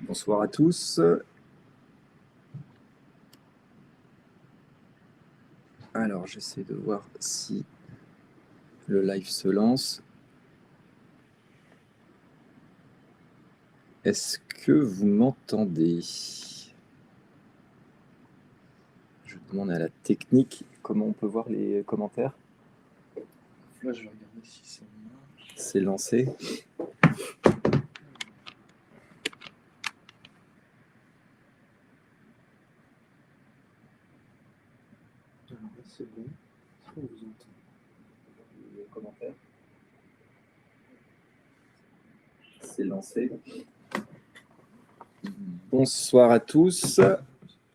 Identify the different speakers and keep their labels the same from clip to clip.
Speaker 1: Bonsoir à tous. Alors, j'essaie de voir si le live se lance. Est-ce que vous m'entendez? Je demande à la technique comment on peut voir les commentaires.
Speaker 2: Là, je vais regarder si ça marche.
Speaker 1: C'est lancé.
Speaker 2: Alors là, c'est bon. Est-ce qu'on vous entend?
Speaker 1: Les commentaires. C'est lancé. Bonsoir à tous.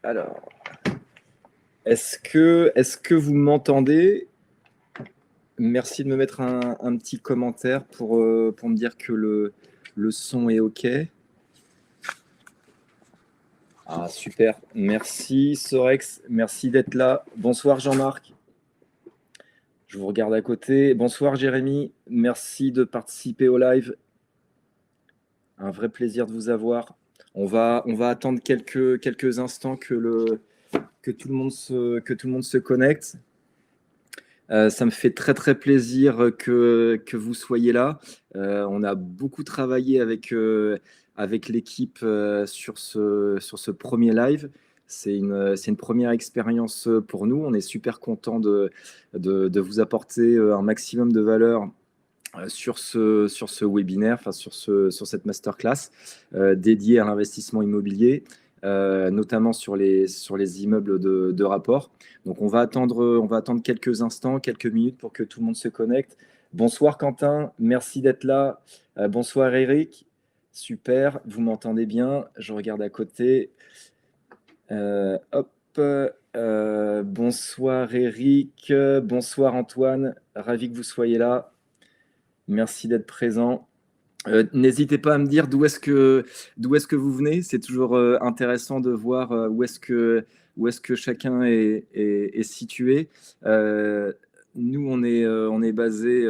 Speaker 1: Alors, est-ce que vous m'entendez? Merci de me mettre un petit commentaire pour me dire que le son est OK. Ah, super. Merci, Sorex. Merci d'être là. Bonsoir, Jean-Marc. Je vous regarde à côté. Bonsoir, Jérémy. Merci de participer au live. Un vrai plaisir de vous avoir. On va attendre quelques instants que tout le monde se connecte. Ça me fait très, très plaisir que vous soyez là. On a beaucoup travaillé avec l'équipe sur ce premier live. C'est une première expérience pour nous. On est super content de vous apporter un maximum de valeur sur ce webinaire, enfin sur cette masterclass dédiée à l'investissement immobilier, notamment sur les immeubles de rapport. Donc on va attendre quelques instants, quelques minutes pour que tout le monde se connecte. Bonsoir Quentin, merci d'être là. Bonsoir Eric, super, vous m'entendez bien, je regarde à côté. Bonsoir Eric, bonsoir Antoine, ravi que vous soyez là. Merci d'être présent. N'hésitez pas à me dire d'où est-ce que vous venez. C'est toujours intéressant de voir où est-ce que chacun est situé. Nous, on est basé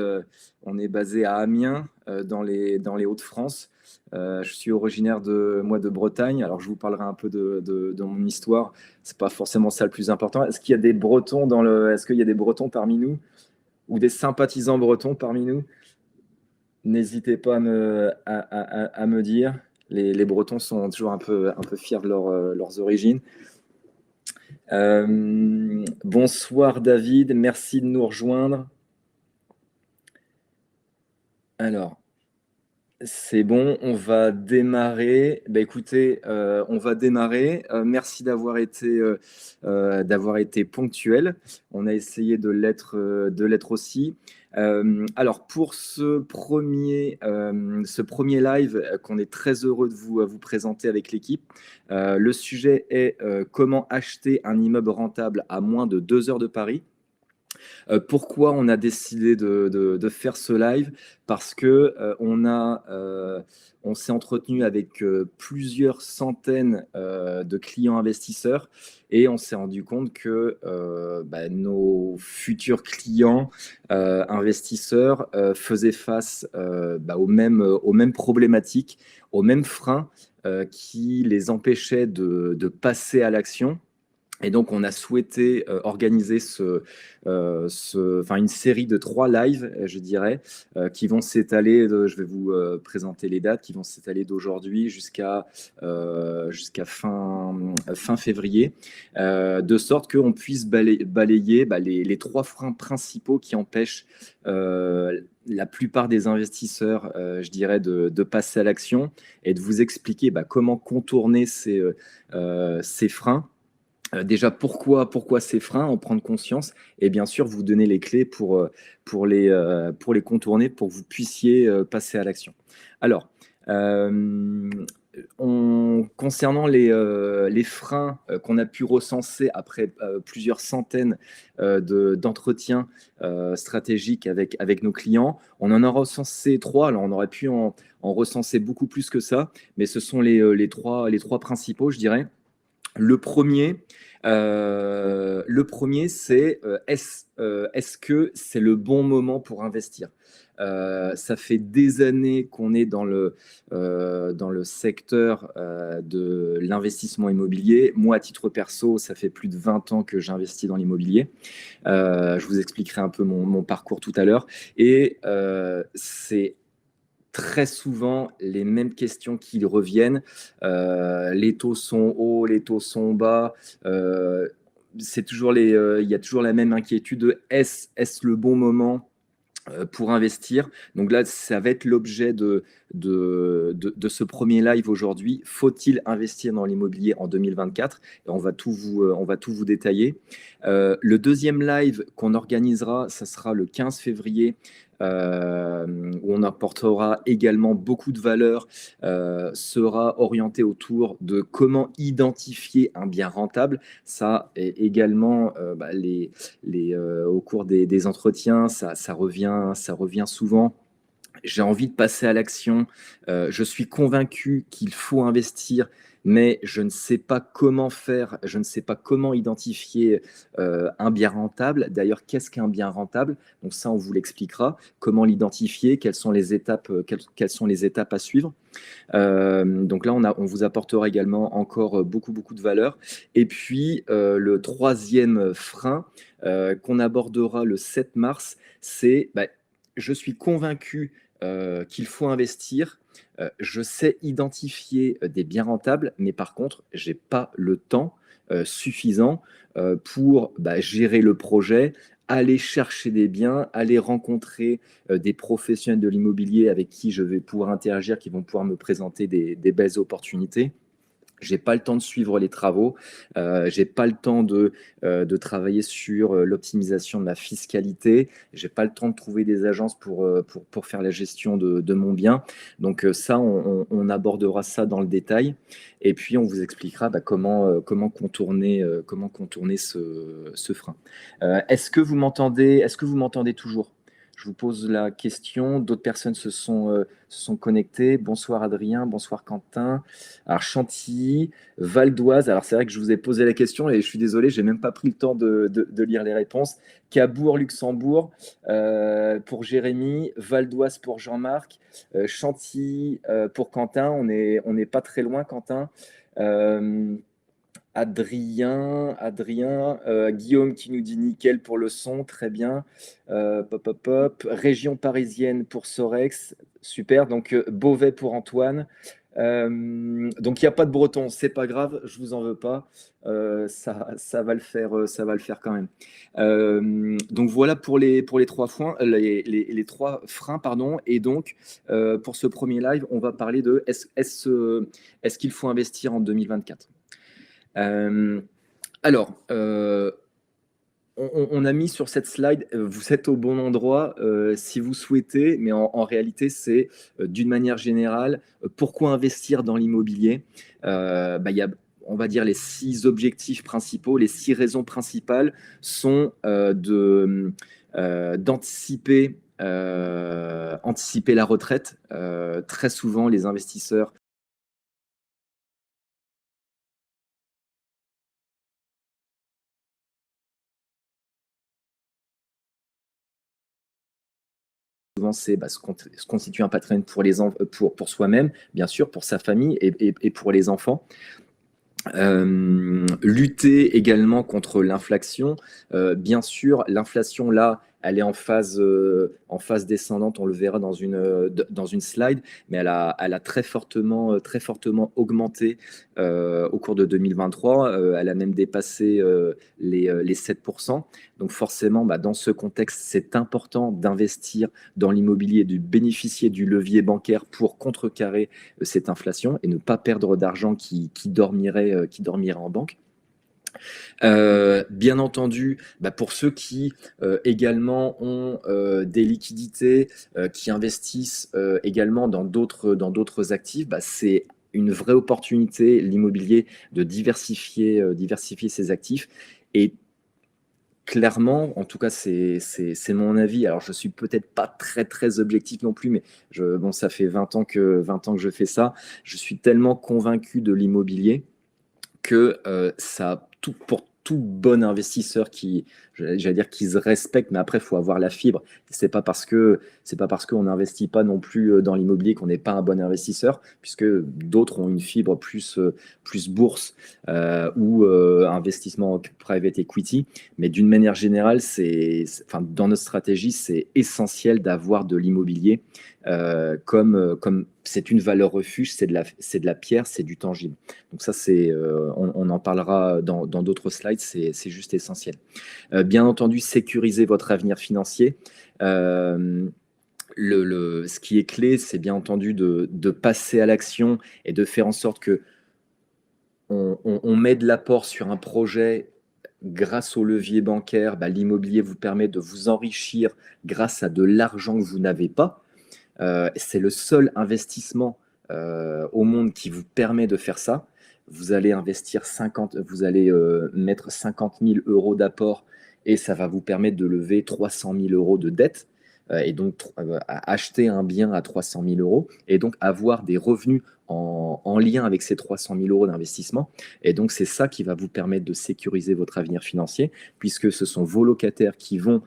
Speaker 1: à Amiens, dans les Hauts-de-France. Je suis originaire de Bretagne. Alors, je vous parlerai un peu de mon histoire. C'est pas forcément ça le plus important. Est-ce qu'il y a des Bretons parmi nous ou des sympathisants bretons parmi nous? N'hésitez pas à me dire. Les Bretons sont toujours un peu fiers de leurs origines. Bonsoir David, merci de nous rejoindre. Alors, c'est bon, on va démarrer. Écoutez, on va démarrer. Merci d'avoir été ponctuel. On a essayé de l'être aussi. Alors, pour ce premier live qu'on est très heureux de vous présenter avec l'équipe, le sujet est comment acheter un immeuble rentable à moins de 2 heures de Paris. Pourquoi on a décidé de faire ce live? Parce que on s'est entretenu avec plusieurs centaines de clients investisseurs et on s'est rendu compte que nos futurs clients investisseurs faisaient face aux mêmes problématiques, aux mêmes freins qui les empêchaient de passer à l'action. Et donc, on a souhaité organiser une série de 3 lives, je dirais, qui vont s'étaler, je vais vous présenter les dates, qui vont s'étaler d'aujourd'hui jusqu'à fin février, de sorte qu'on puisse balayer les 3 freins principaux qui empêchent la plupart des investisseurs, je dirais, de passer à l'action et de vous expliquer comment contourner ces freins. Déjà, pourquoi ces freins, en prendre conscience et bien sûr vous donner les clés pour les contourner, pour que vous puissiez passer à l'action. Alors, concernant les freins qu'on a pu recenser après plusieurs centaines d'entretiens stratégiques avec nos clients, on en a recensé 3. Alors, on aurait pu en recenser beaucoup plus que ça, mais ce sont les trois principaux, je dirais. Le premier, c'est est-ce que c'est le bon moment pour investir? Ça fait des années qu'on est dans le secteur de l'investissement immobilier. Moi, à titre perso, ça fait plus de 20 ans que j'investis dans l'immobilier. Je vous expliquerai un peu mon parcours tout à l'heure. Et c'est très souvent les mêmes questions qui reviennent. Les taux sont hauts, les taux sont bas. Il y a toujours la même inquiétude de est-ce le bon moment pour investir. Donc là, ça va être l'objet de ce premier live aujourd'hui. Faut-il investir dans l'immobilier en 2024? Et on va tout vous détailler. Le deuxième live qu'on organisera, ça sera le 15 février, où on apportera également beaucoup de valeur, sera orienté autour de comment identifier un bien rentable. Ça, et également, au cours des entretiens, ça revient souvent. J'ai envie de passer à l'action. Je suis convaincu qu'il faut investir, mais je ne sais pas comment faire, je ne sais pas comment identifier un bien rentable. D'ailleurs, qu'est-ce qu'un bien rentable? Donc ça, on vous l'expliquera. Comment l'identifier? Quelles sont les étapes à suivre? Donc là, on vous apportera également encore beaucoup de valeur. Et puis, le troisième frein qu'on abordera le 7 mars, c'est je suis convaincu qu'il faut investir. Je sais identifier des biens rentables, mais par contre, je n'ai pas le temps suffisant pour gérer le projet, aller chercher des biens, aller rencontrer des professionnels de l'immobilier avec qui je vais pouvoir interagir, qui vont pouvoir me présenter des belles opportunités. J'ai pas le temps de suivre les travaux, j'ai pas le temps de travailler sur l'optimisation de ma fiscalité, j'ai pas le temps de trouver des agences pour faire la gestion de mon bien. Donc ça, on abordera ça dans le détail. Et puis, on vous expliquera comment contourner ce frein. Est-ce que vous m'entendez toujours? Je vous pose la question. D'autres personnes se sont connectées. Bonsoir Adrien, bonsoir Quentin. Alors Chantilly, Val d'Oise. Alors c'est vrai que je vous ai posé la question et je suis désolé, j'ai même pas pris le temps de lire les réponses. Cabourg, Luxembourg pour Jérémy, Val d'Oise pour Jean-Marc, Chantilly pour Quentin. On n'est pas très loin, Quentin. Adrien, Guillaume qui nous dit nickel pour le son, très bien. Région parisienne pour Sorex, super. Donc Beauvais pour Antoine. Donc il n'y a pas de breton, c'est pas grave, je vous en veux pas. Ça va le faire quand même. Donc voilà pour les trois freins, les trois freins, pardon. Et donc pour ce premier live, on va parler de est-ce qu'il faut investir en 2024? Alors, on a mis sur cette slide, vous êtes au bon endroit si vous souhaitez, mais en réalité, c'est d'une manière générale, pourquoi investir dans l'immobilier? Il y a, on va dire, les 6 objectifs principaux, les 6 raisons principales sont d'anticiper la retraite. Très souvent, les investisseurs c'est se constituer un patrimoine pour soi-même, bien sûr, pour sa famille et pour les enfants. Lutter également contre l'inflation. Bien sûr, l'inflation, là, elle est en phase descendante, on le verra dans une slide, mais elle a très fortement augmenté au cours de 2023. Elle a même dépassé les 7%. Donc forcément, dans ce contexte, c'est important d'investir dans l'immobilier, de bénéficier du levier bancaire pour contrecarrer cette inflation et ne pas perdre d'argent qui dormirait en banque. Bien entendu, pour ceux qui également ont des liquidités, qui investissent également dans d'autres actifs, c'est une vraie opportunité, l'immobilier, de diversifier ses actifs. Et clairement, en tout cas, c'est mon avis. Alors, je suis peut-être pas très objectif non plus, mais ça fait 20 ans que je fais ça. Je suis tellement convaincu de l'immobilier que tout bon investisseur j'allais dire qui se respecte, mais après, il faut avoir la fibre. C'est pas parce qu'on n'investit pas non plus dans l'immobilier qu'on n'est pas un bon investisseur, puisque d'autres ont une fibre plus bourse ou investissement en private equity. Mais d'une manière générale, enfin, dans notre stratégie, c'est essentiel d'avoir de l'immobilier comme c'est une valeur refuge, c'est de la pierre, c'est du tangible. Donc ça, on en parlera dans d'autres slides, c'est juste essentiel. Bien entendu, sécuriser votre avenir financier. Ce qui est clé, c'est bien entendu de passer à l'action et de faire en sorte que on met de l'apport sur un projet grâce au levier bancaire. L'immobilier vous permet de vous enrichir grâce à de l'argent que vous n'avez pas. C'est le seul investissement au monde qui vous permet de faire ça. Vous allez mettre 50 000 euros d'apport et ça va vous permettre de lever 300 000 euros de dette et donc acheter un bien à 300 000 euros et donc avoir des revenus en lien avec ces 300 000 euros d'investissement. Et donc, c'est ça qui va vous permettre de sécuriser votre avenir financier puisque ce sont vos locataires qui vont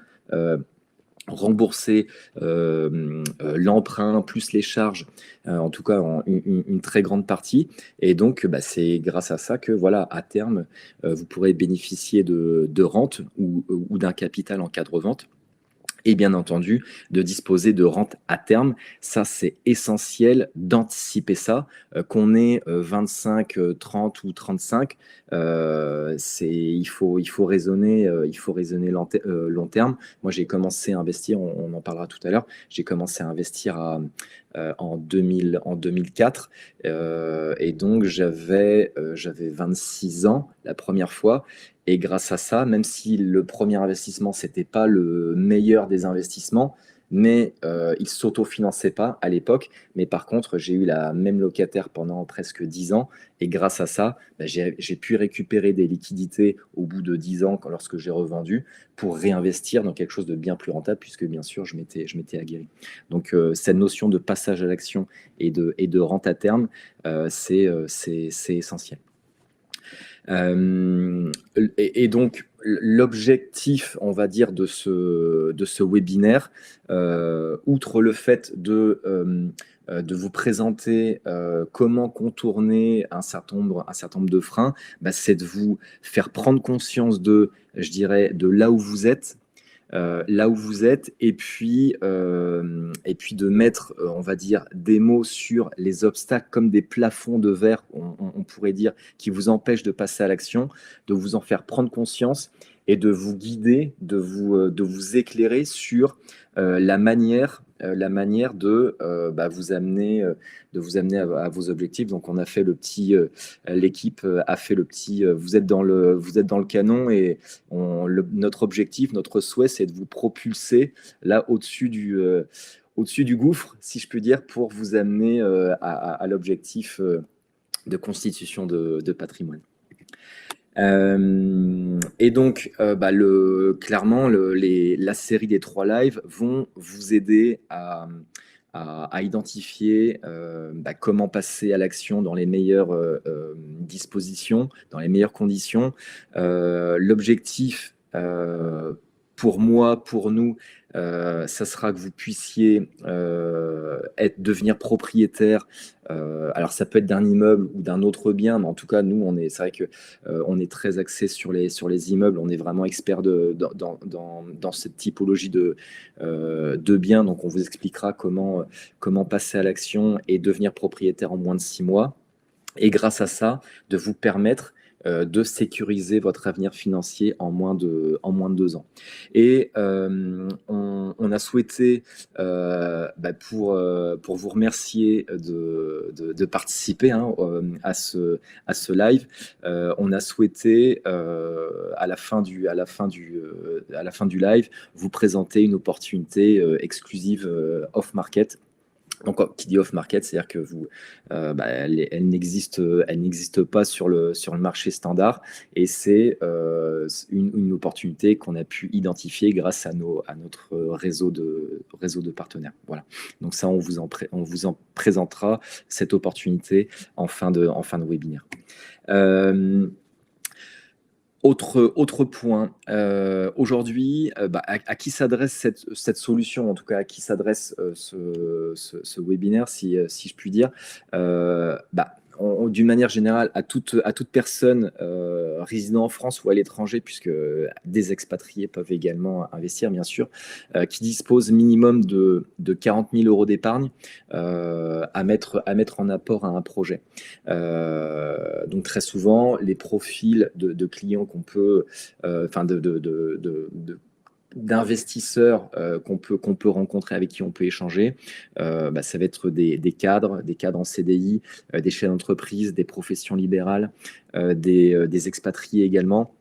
Speaker 1: rembourser l'emprunt plus les charges, en tout cas une très grande partie. Et donc, c'est grâce à ça que, voilà, à terme, vous pourrez bénéficier de rente ou d'un capital en cas de revente. Et bien entendu, de disposer de rente à terme. Ça, c'est essentiel d'anticiper ça. Qu'on ait 25, 30 ou 35, il faut raisonner long terme. Moi, j'ai commencé à investir, on en parlera tout à l'heure, j'ai commencé à investir en 2004 et donc j'avais 26 ans la première fois. Et grâce à ça, même si le premier investissement, c'était pas le meilleur des investissements, mais il ne s'autofinançait pas à l'époque. Mais par contre, j'ai eu la même locataire pendant presque 10 ans. Et grâce à ça, j'ai pu récupérer des liquidités au bout de 10 ans lorsque j'ai revendu pour réinvestir dans quelque chose de bien plus rentable, puisque bien sûr, je m'étais aguerri. Donc, cette notion de passage à l'action et de rente à terme, c'est essentiel. Et donc, l'objectif, on va dire, de ce webinaire, outre le fait de vous présenter comment contourner un certain nombre de freins, c'est de vous faire prendre conscience je dirais, de là où vous êtes, et puis de mettre, on va dire, des mots sur les obstacles comme des plafonds de verre, on pourrait dire, qui vous empêchent de passer à l'action, de vous en faire prendre conscience et de vous guider, de vous éclairer sur la manière de vous amener à vos objectifs. Donc on a fait l'équipe a fait le petit vous êtes dans le canon et notre objectif, notre souhait, c'est de vous propulser là au-dessus du gouffre, si je peux dire, pour vous amener à l'objectif de constitution de patrimoine. Et donc, clairement, la série des 3 lives vont vous aider à identifier comment passer à l'action dans les meilleures dispositions, dans les meilleures conditions. L'objectif, pour moi, pour nous, ça sera que vous puissiez devenir propriétaire. Alors ça peut être d'un immeuble ou d'un autre bien, mais en tout cas nous c'est vrai que on est très axé sur les immeubles. On est vraiment expert dans cette typologie de biens. Donc on vous expliquera comment passer à l'action et devenir propriétaire en moins de 6 mois. Et grâce à ça, de vous permettre de sécuriser votre avenir financier en moins de 2 ans. Et on a souhaité, pour vous remercier de participer à ce live, on a souhaité à la fin du live vous présenter une opportunité exclusive off-market. Donc, qui dit off-market, c'est-à-dire que elle n'existe pas sur le marché standard, et c'est une opportunité qu'on a pu identifier grâce à notre réseau de partenaires. Voilà. Donc ça, on vous en présentera cette opportunité en fin de webinaire. Autre point, aujourd'hui, à qui s'adresse cette solution, en tout cas à qui s'adresse ce webinaire, si je puis dire. D'une manière générale, à toute personne résidant en France ou à l'étranger, puisque des expatriés peuvent également investir, bien sûr, qui dispose minimum de 40 000 euros d'épargne à mettre en apport à un projet. Donc très souvent, les profils de clients qu'on peut, d'investisseurs qu'on peut rencontrer, avec qui on peut échanger, ça va être des cadres en CDI, des chefs d'entreprise, des professions libérales, des expatriés également.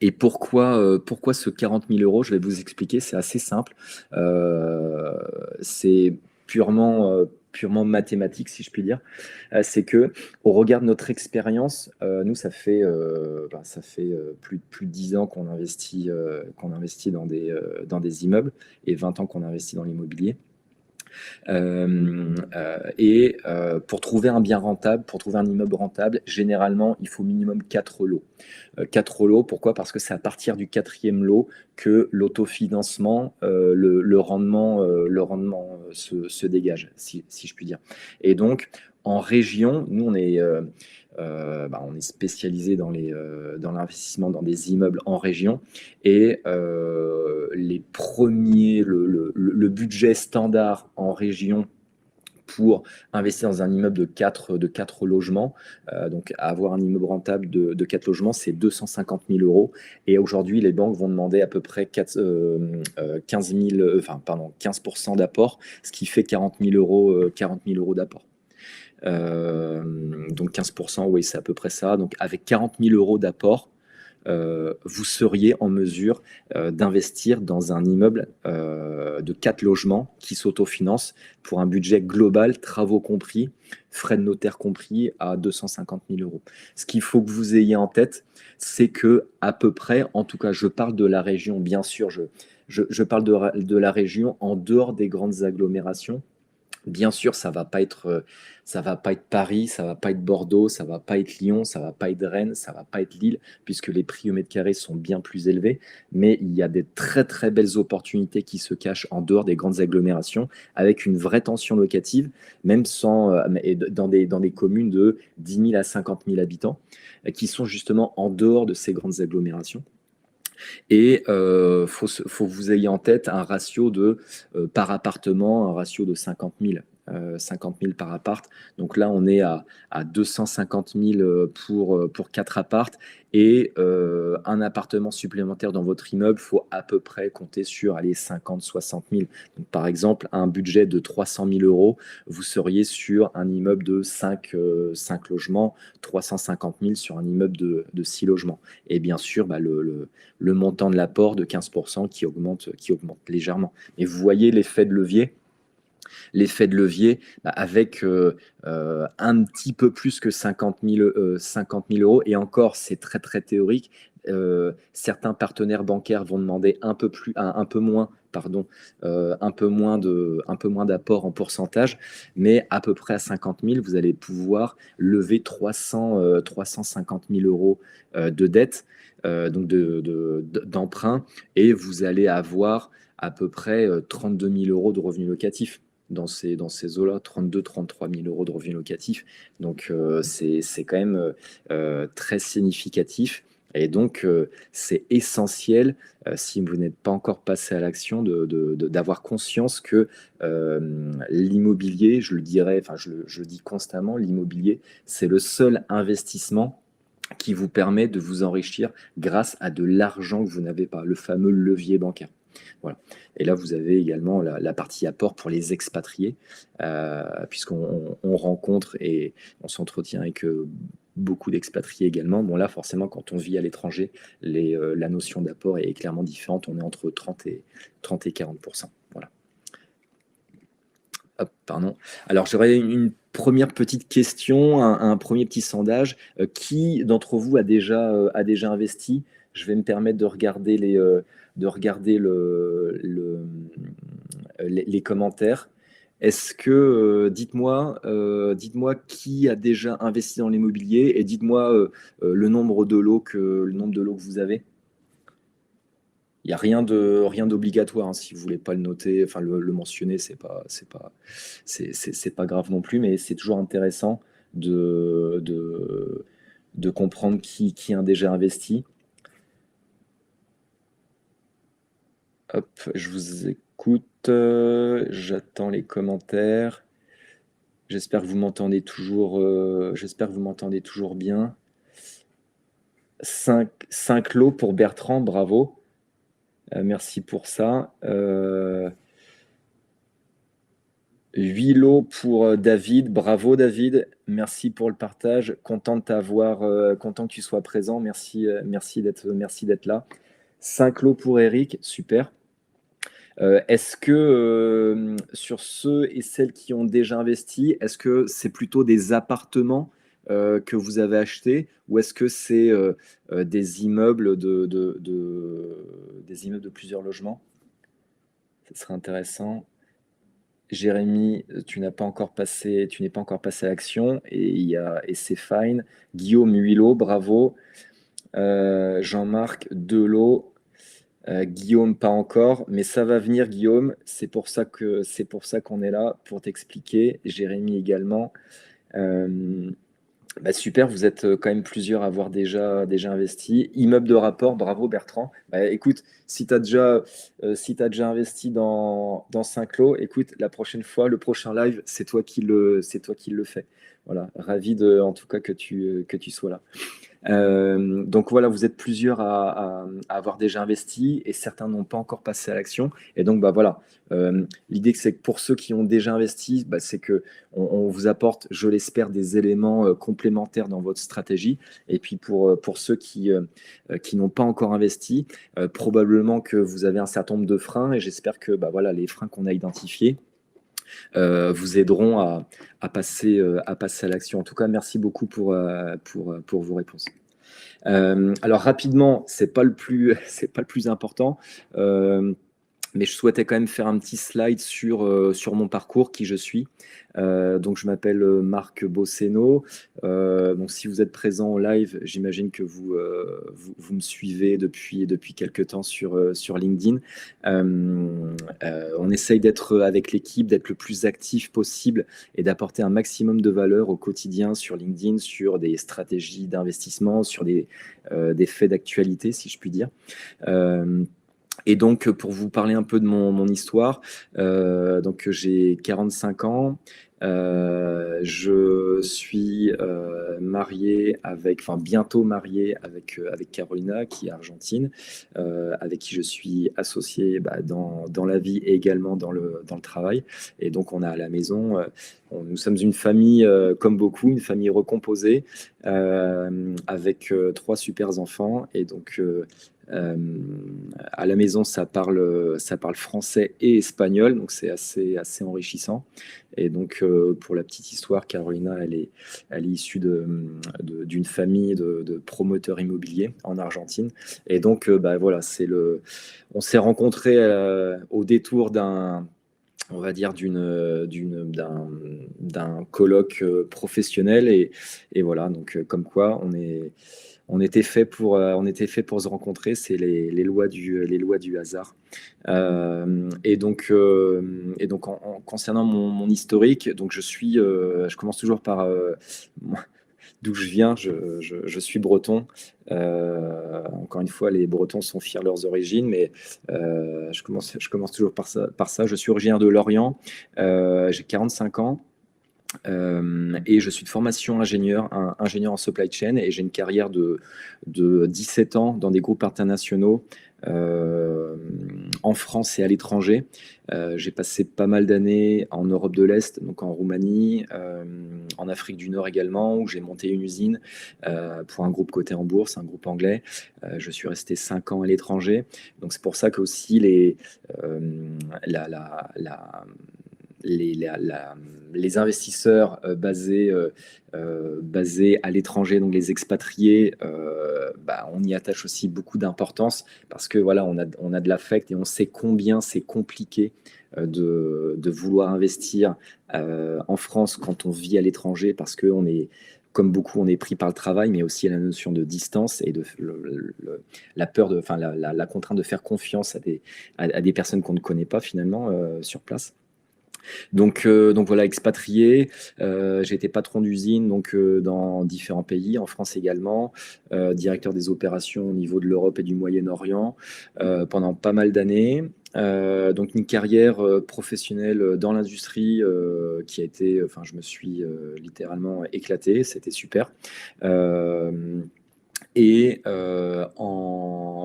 Speaker 1: Et pourquoi ce 40 000 euros? Je vais vous expliquer, c'est assez simple. C'est purement mathématique, si je puis dire. C'est que, au regard de notre expérience, nous, ça fait plus de 10 ans qu'on investit dans des immeubles et 20 ans qu'on investit dans l'immobilier. Pour trouver un bien rentable, pour trouver un immeuble rentable, généralement, il faut minimum 4 lots. 4 lots, pourquoi? Parce que c'est à partir du 4e lot que l'autofinancement, le rendement se dégage, si je puis dire. Et donc, en région, nous, on est spécialisé dans l'investissement dans des immeubles en région. Et le budget standard en région pour investir dans un immeuble de 4 logements, donc avoir un immeuble rentable de 4 logements, c'est 250 000 euros. Et aujourd'hui, les banques vont demander à peu près 15% d'apport, ce qui fait 40 000 euros d'apport. Donc 15%, oui, c'est à peu près ça. Donc avec 40 000 euros d'apport, vous seriez en mesure d'investir dans un immeuble de 4 logements qui s'autofinance pour un budget global, travaux compris, frais de notaire compris, à 250 000 euros. Ce qu'il faut que vous ayez en tête, c'est que à peu près, en tout cas, je parle de la région, bien sûr, je parle de la région en dehors des grandes agglomérations. Bien sûr, ça va pas être Paris, ça va pas être Bordeaux, ça va pas être Lyon, ça va pas être Rennes, ça va pas être Lille, puisque les prix au mètre carré sont bien plus élevés. Mais il y a des très très belles opportunités qui se cachent en dehors des grandes agglomérations, avec une vraie tension locative, même dans des communes de 10 000 à 50 000 habitants, qui sont justement en dehors de ces grandes agglomérations. Et faut que vous ayez en tête un ratio par appartement, un ratio de 50 000. 50 000 par appart. Donc là, on est à 250 000 pour 4 appartes. Et un appartement supplémentaire dans votre immeuble, il faut à peu près compter sur 50 60 000. Donc, par exemple, un budget de 300 000 euros, vous seriez sur un immeuble de 5 logements, 350 000 sur un immeuble de 6 logements. Et bien sûr, le montant de l'apport de 15% qui augmente légèrement. Et vous voyez l'effet de levier. L'effet de levier, avec un petit peu plus que 50 000 euros, et encore, c'est très très théorique. Certains partenaires bancaires vont demander un peu moins d'apport en pourcentage, mais à peu près à 50 000, vous allez pouvoir lever 350 000 euros de dette, donc d'emprunt, et vous allez avoir à peu près 32 000 euros de revenus locatifs dans ces eaux-là, 32 33 000 euros de revenus locatifs. Donc, c'est quand même très significatif. Et donc, c'est essentiel, si vous n'êtes pas encore passé à l'action, d'avoir conscience que l'immobilier, je le dis constamment, l'immobilier, c'est le seul investissement qui vous permet de vous enrichir grâce à de l'argent que vous n'avez pas, le fameux levier bancaire. Voilà. Et là, vous avez également la partie apport pour les expatriés, puisqu'on rencontre et on s'entretient avec beaucoup d'expatriés également. Bon, là, forcément, quand on vit à l'étranger, la notion d'apport est clairement différente. On est entre 30 et 40%. Voilà. Hop, pardon. Alors, j'aurais une première petite question, un premier petit sondage. Qui d'entre vous a déjà investi? Je vais me permettre de regarder les commentaires. Est-ce que, dites-moi qui a déjà investi dans l'immobilier et dites-moi le nombre de lots que vous avez. Il n'y a rien d'obligatoire, hein, si vous voulez pas le noter, enfin le mentionner, c'est pas grave non plus, mais c'est toujours intéressant de comprendre qui a déjà investi. Hop, je vous écoute, j'attends les commentaires. J'espère que vous m'entendez toujours, bien. 5 lots pour Bertrand, bravo. Merci pour ça. 8 lots pour David, bravo David. Merci pour le partage. Content de t'avoir, content que tu sois présent. Merci d'être là. 5 lots pour Eric, super. Est-ce que sur ceux et celles qui ont déjà investi, est-ce que c'est plutôt des appartements que vous avez achetés ou est-ce que c'est des immeubles des immeubles de plusieurs logements? Ce serait intéressant. Jérémy, tu n'es pas encore passé à l'action et c'est fine. Guillaume, 8 lots, bravo. Jean-Marc, 2 lots. Guillaume, pas encore, mais ça va venir, Guillaume. C'est pour ça qu'on est là, pour t'expliquer. Jérémy également. Super, vous êtes quand même plusieurs à avoir déjà investi. Immeuble de rapport, bravo Bertrand. Écoute, si tu as déjà investi dans 5 lots, écoute, la prochaine fois, le prochain live, c'est toi qui le fais. Voilà, ravi en tout cas que tu sois là. Donc voilà, vous êtes plusieurs à avoir déjà investi et certains n'ont pas encore passé à l'action. Et donc voilà, l'idée c'est que pour ceux qui ont déjà investi, c'est que on vous apporte, je l'espère, des éléments complémentaires dans votre stratégie. Et puis pour ceux qui n'ont pas encore investi, probablement que vous avez un certain nombre de freins et j'espère que voilà, les freins qu'on a identifiés vous aideront à passer à l'action. En tout cas, merci beaucoup pour vos réponses. Alors rapidement, c'est pas le plus important, mais je souhaitais quand même faire un petit slide sur mon parcours, qui je suis. Donc je m'appelle Marc Bosseno. Donc si vous êtes présent en live, j'imagine que vous me suivez depuis quelques temps sur LinkedIn. On essaye d'être avec l'équipe, d'être le plus actif possible et d'apporter un maximum de valeur au quotidien sur LinkedIn, sur des stratégies d'investissement, sur des faits d'actualité, si je puis dire. Et donc, pour vous parler un peu de mon histoire, donc j'ai 45 ans. Je suis bientôt marié avec Carolina, qui est argentine, avec qui je suis associé dans la vie et également dans le travail. Et donc, on a à la maison, nous sommes une famille, comme beaucoup, une famille recomposée, avec 3 super enfants. Et donc, à la maison, ça parle français et espagnol, donc c'est assez enrichissant. Et donc, pour la petite histoire, Carolina, elle est issue d'une famille de promoteurs immobiliers en Argentine. Et donc, voilà, on s'est rencontrés au détour d'un colloque professionnel et voilà, donc comme quoi on était fait pour se rencontrer. C'est les lois du hasard. Et donc concernant mon historique, donc je commence toujours par d'où je viens. Je suis breton. Encore une fois, les Bretons sont fiers de leurs origines, mais je commence toujours par ça. Je suis originaire de Lorient. J'ai 45 ans. Et je suis de formation ingénieur en supply chain, et j'ai une carrière de 17 ans dans des groupes internationaux en France et à l'étranger. J'ai passé pas mal d'années en Europe de l'Est, donc en Roumanie, en Afrique du Nord également, où j'ai monté une usine pour un groupe coté en bourse, un groupe anglais. Je suis resté 5 ans à l'étranger. Donc c'est pour ça que aussi les investisseurs basés à l'étranger, donc les expatriés, on y attache aussi beaucoup d'importance parce que voilà, on a de l'affect et on sait combien c'est compliqué de vouloir investir en France quand on vit à l'étranger parce qu'on est, comme beaucoup, on est pris par le travail, mais aussi la notion de distance et la peur enfin, la contrainte de faire confiance à des personnes qu'on ne connaît pas finalement sur place. Donc voilà, expatrié, j'ai été patron d'usine dans différents pays, en France également, directeur des opérations au niveau de l'Europe et du Moyen-Orient pendant pas mal d'années. Donc une carrière professionnelle dans l'industrie qui a été, enfin je me suis littéralement éclaté, c'était super.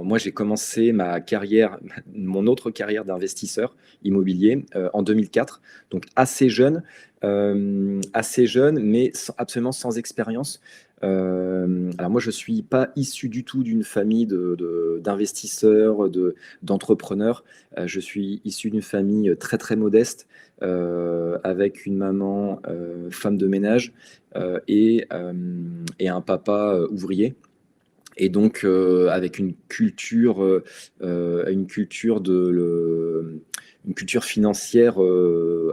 Speaker 1: Moi, j'ai commencé ma carrière, mon autre carrière d'investisseur immobilier en 2004, donc assez jeune, mais absolument sans expérience. Alors moi, je suis pas issu du tout d'une famille d'investisseurs, d'entrepreneurs. Je suis issu d'une famille très très modeste, avec une maman femme de ménage et un papa ouvrier. Et donc, avec une culture une culture financière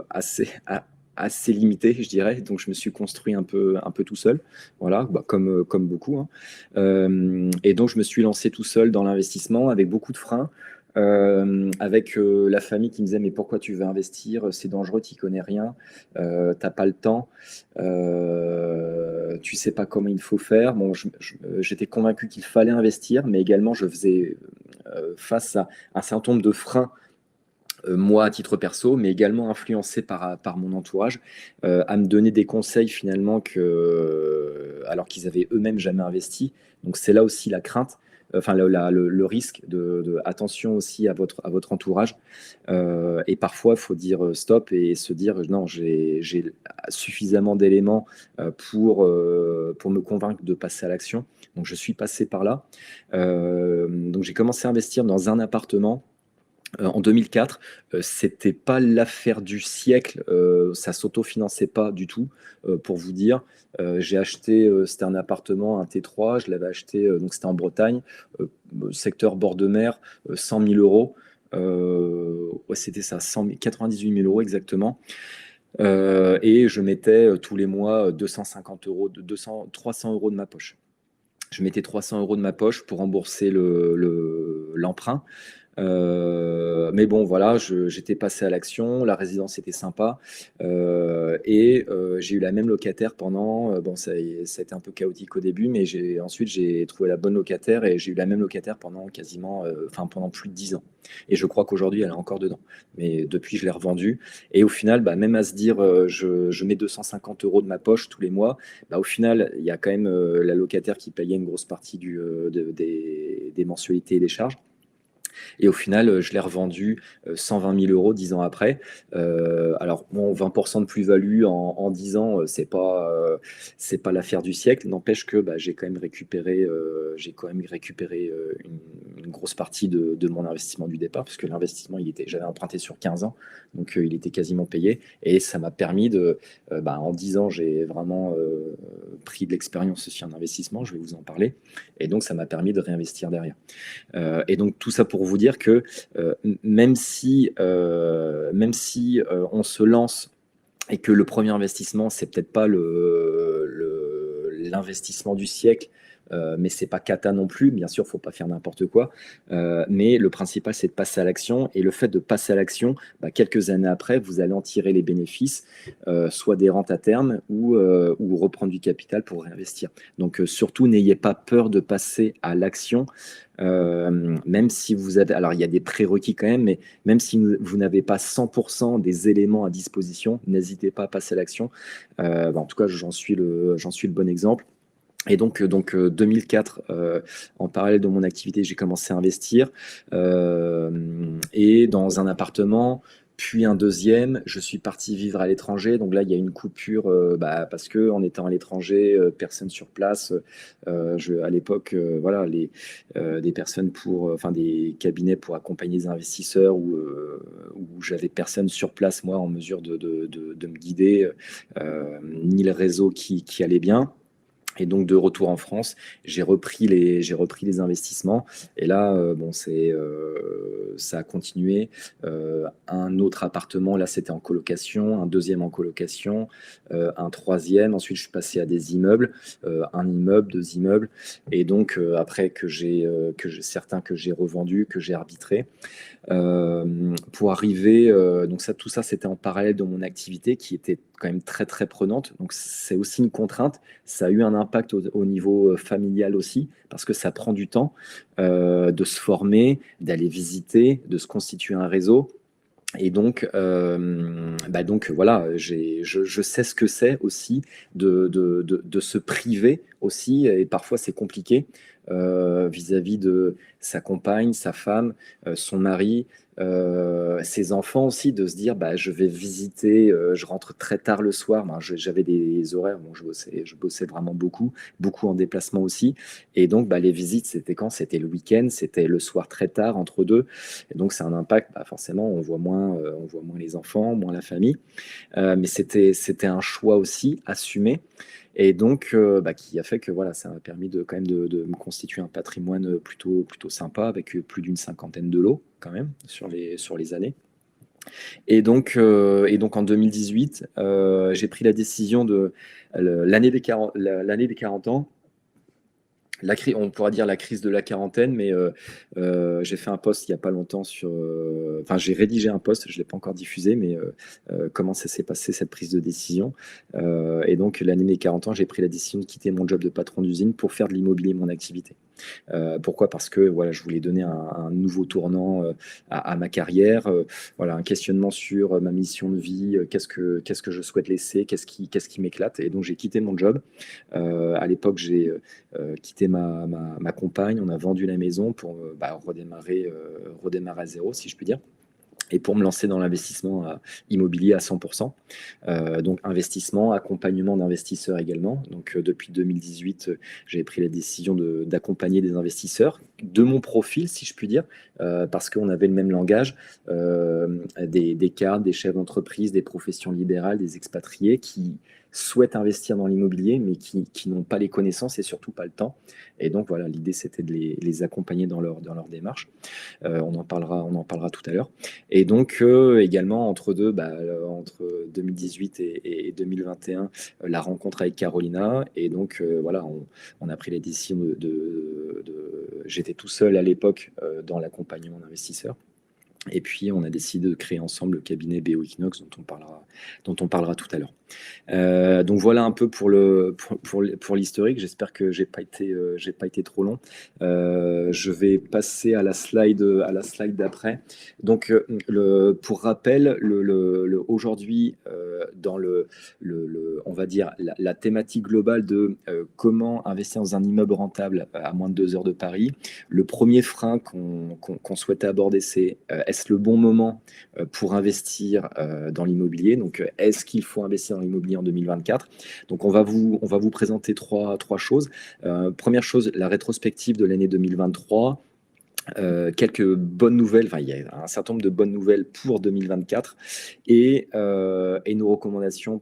Speaker 1: assez limitée, je dirais. Donc, je me suis construit un peu tout seul, voilà, comme beaucoup, hein. Et donc, je me suis lancé tout seul dans l'investissement avec beaucoup de freins. Avec la famille qui me disait mais pourquoi tu veux investir, c'est dangereux, tu connais rien, t'as pas le temps, tu sais pas comment il faut faire. Bon, j'étais convaincu qu'il fallait investir, mais également je faisais face à un certain nombre de freins, moi à titre perso, mais également influencé par mon entourage, à me donner des conseils finalement alors qu'ils avaient eux-mêmes jamais investi. Donc c'est là aussi la crainte, enfin le risque de attention aussi à votre entourage. Et parfois, il faut dire stop et se dire non, j'ai suffisamment d'éléments pour me convaincre de passer à l'action. Donc je suis passé par là. Donc j'ai commencé à investir dans un appartement en 2004. C'était pas l'affaire du siècle, ça s'autofinançait pas du tout, pour vous dire. J'ai acheté, c'était un appartement, un T3, je l'avais acheté, donc c'était en Bretagne, secteur bord de mer, 100 000 euros. Ouais, c'était ça, 98 000 euros exactement. Et je mettais tous les mois 250 euros, 300 euros de ma poche. Je mettais 300 euros de ma poche pour rembourser l'emprunt. Mais bon, voilà, j'étais passé à l'action, la résidence était sympa, j'ai eu la même locataire pendant, bon, ça a été un peu chaotique au début, mais ensuite j'ai trouvé la bonne locataire et j'ai eu la même locataire pendant quasiment, enfin pendant plus de 10 ans. Et je crois qu'aujourd'hui elle est encore dedans. Mais depuis, je l'ai revendue. Et au final, bah, même à se dire, je mets 250 euros de ma poche tous les mois, bah, au final, il y a quand même la locataire qui payait une grosse partie des mensualités et des charges. Et au final, je l'ai revendu 120 000 euros 10 ans après. Alors, bon, 20% de plus-value en 10 ans, c'est pas l'affaire du siècle. N'empêche que bah, j'ai quand même récupéré, une grosse partie de mon investissement du départ, parce que l'investissement, j'avais emprunté sur 15 ans, donc il était quasiment payé. Et ça m'a permis en 10 ans, j'ai vraiment pris de l'expérience aussi en investissement, je vais vous en parler. Et donc, ça m'a permis de réinvestir derrière. Et donc tout ça pour vous dire que même si on se lance et que le premier investissement, c'est peut-être pas l'investissement du siècle, mais c'est pas cata non plus. Bien sûr, faut pas faire n'importe quoi. Mais le principal, c'est de passer à l'action. Et le fait de passer à l'action, bah, quelques années après, vous allez en tirer les bénéfices, soit des rentes à terme ou reprendre du capital pour réinvestir. Donc surtout, n'ayez pas peur de passer à l'action. Même si vous avez, alors il y a des prérequis quand même, mais même si vous n'avez pas 100% des éléments à disposition, n'hésitez pas à passer à l'action. En tout cas, j'en suis le bon exemple. Et donc 2004, en parallèle de mon activité, j'ai commencé à investir, et dans un appartement, puis un deuxième. Je suis parti vivre à l'étranger. Donc là, il y a une coupure, parce que en étant à l'étranger, personne sur place. À l'époque, voilà, des personnes enfin des cabinets pour accompagner les investisseurs où j'avais personne sur place, moi, en mesure de me guider, ni le réseau qui allait bien. Et donc, de retour en France, j'ai repris les investissements. Et là, bon, ça a continué. Un autre appartement, là, c'était en colocation, un deuxième en colocation, un troisième. Ensuite, je suis passé à des immeubles, un immeuble, deux immeubles. Et donc, après certains que j'ai revendus, que j'ai arbitrés, pour arriver, donc tout ça, c'était en parallèle de mon activité qui était quand même très très prenante. Donc c'est aussi une contrainte. Ça a eu un impact au niveau familial aussi, parce que ça prend du temps de se former, d'aller visiter, de se constituer un réseau. Et donc, donc voilà, je sais ce que c'est aussi de se priver aussi, et parfois c'est compliqué vis-à-vis de sa compagne, sa femme, son mari, ses enfants aussi, de se dire bah, je vais visiter, je rentre très tard le soir. Ben, j'avais des horaires, bon, je bossais vraiment beaucoup, beaucoup en déplacement aussi. Et donc bah, les visites, c'était quand? C'était le week-end, c'était le soir très tard, entre deux. Et donc, c'est un impact, bah, forcément, on voit moins les enfants, moins la famille. Mais c'était un choix aussi assumé. Et donc, bah, qui a fait que voilà, ça m'a permis quand même de me constituer un patrimoine plutôt sympa, avec plus d'une cinquantaine de lots quand même sur les années. Et donc en 2018, j'ai pris la décision de l'année des 40 ans. On pourra dire la crise de la quarantaine, mais j'ai fait un post il n'y a pas longtemps enfin, j'ai rédigé un post, je ne l'ai pas encore diffusé, mais comment ça s'est passé cette prise de décision. Et donc, l'année des 40 ans, j'ai pris la décision de quitter mon job de patron d'usine pour faire de l'immobilier mon activité. Pourquoi? Parce que voilà, je voulais donner un nouveau tournant à ma carrière, voilà, un questionnement sur ma mission de vie, qu'est-ce que je souhaite laisser, qu'est-ce qui m'éclate. Et donc, j'ai quitté mon job. À l'époque, j'ai quitté ma compagne, on a vendu la maison pour redémarrer à zéro, si je puis dire, et pour me lancer dans l'investissement immobilier à 100%. Donc investissement, accompagnement d'investisseurs également. Donc depuis 2018, j'ai pris la décision d'accompagner des investisseurs de mon profil, si je puis dire, parce qu'on avait le même langage, des cadres, des chefs d'entreprise, des professions libérales, des expatriés qui souhaitent investir dans l'immobilier, mais qui n'ont pas les connaissances et surtout pas le temps. Et donc voilà, l'idée, c'était de les accompagner dans leur démarche. On en parlera tout à l'heure. Et donc également entre 2018 et 2021, la rencontre avec Carolina. Et donc voilà, on a pris la décision j'étais tout seul à l'époque dans l'accompagnement d'investisseurs. Et puis, on a décidé de créer ensemble le cabinet BO Equinox, dont on parlera tout à l'heure. Donc voilà un peu pour l'historique. J'espère que j'ai pas été trop long. Je vais passer à la slide d'après. Donc pour rappel, aujourd'hui dans on va dire la thématique globale de comment investir dans un immeuble rentable à moins de 2 heures de Paris. Le premier frein qu'on souhaitait aborder, c'est est-ce le bon moment pour investir dans l'immobilier? Donc est-ce qu'il faut investir dans l'immobilier en 2024? Donc on va vous présenter trois choses. Première chose, la rétrospective de l'année 2023. Quelques bonnes nouvelles, enfin, il y a un certain nombre de bonnes nouvelles pour 2024 et nos recommandations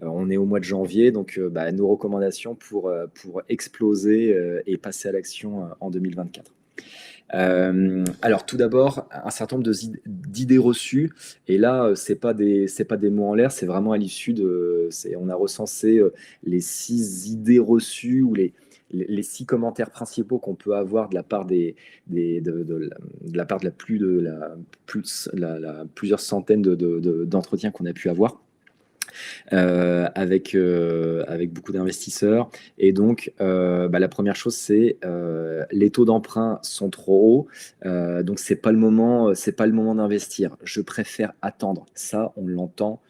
Speaker 1: on est au mois de janvier, donc nos recommandations pour exploser et passer à l'action en 2024. Alors tout d'abord, un certain nombre d'idées reçues, et là c'est pas des mots en l'air, c'est vraiment à l'issue on a recensé les 6 idées reçues ou les 6 commentaires principaux qu'on peut avoir de la part de plusieurs centaines d'entretiens qu'on a pu avoir. Avec beaucoup d'investisseurs. Et donc, la première chose, c'est les taux d'emprunt sont trop hauts, donc c'est pas le moment d'investir. Je préfère attendre. Ça, on l'entend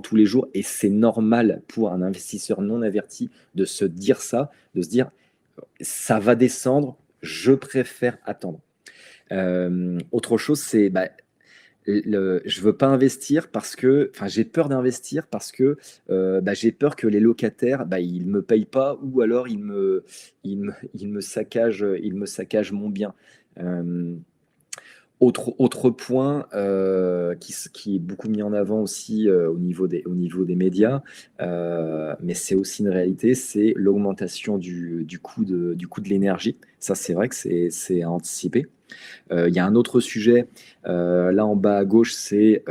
Speaker 1: tous les jours, et c'est normal pour un investisseur non averti de se dire ça, de se dire ça va descendre, je préfère attendre. Autre chose, c'est je veux pas investir parce que, enfin, j'ai peur d'investir parce que j'ai peur que les locataires, ils me payent pas, ou alors ils me saccagent mon bien. Autre point qui est beaucoup mis en avant aussi au niveau des médias, mais c'est aussi une réalité, c'est l'augmentation du coût du coût de l'énergie. Ça, c'est vrai que c'est à anticiper. Il y a un autre sujet, là en bas à gauche, c'est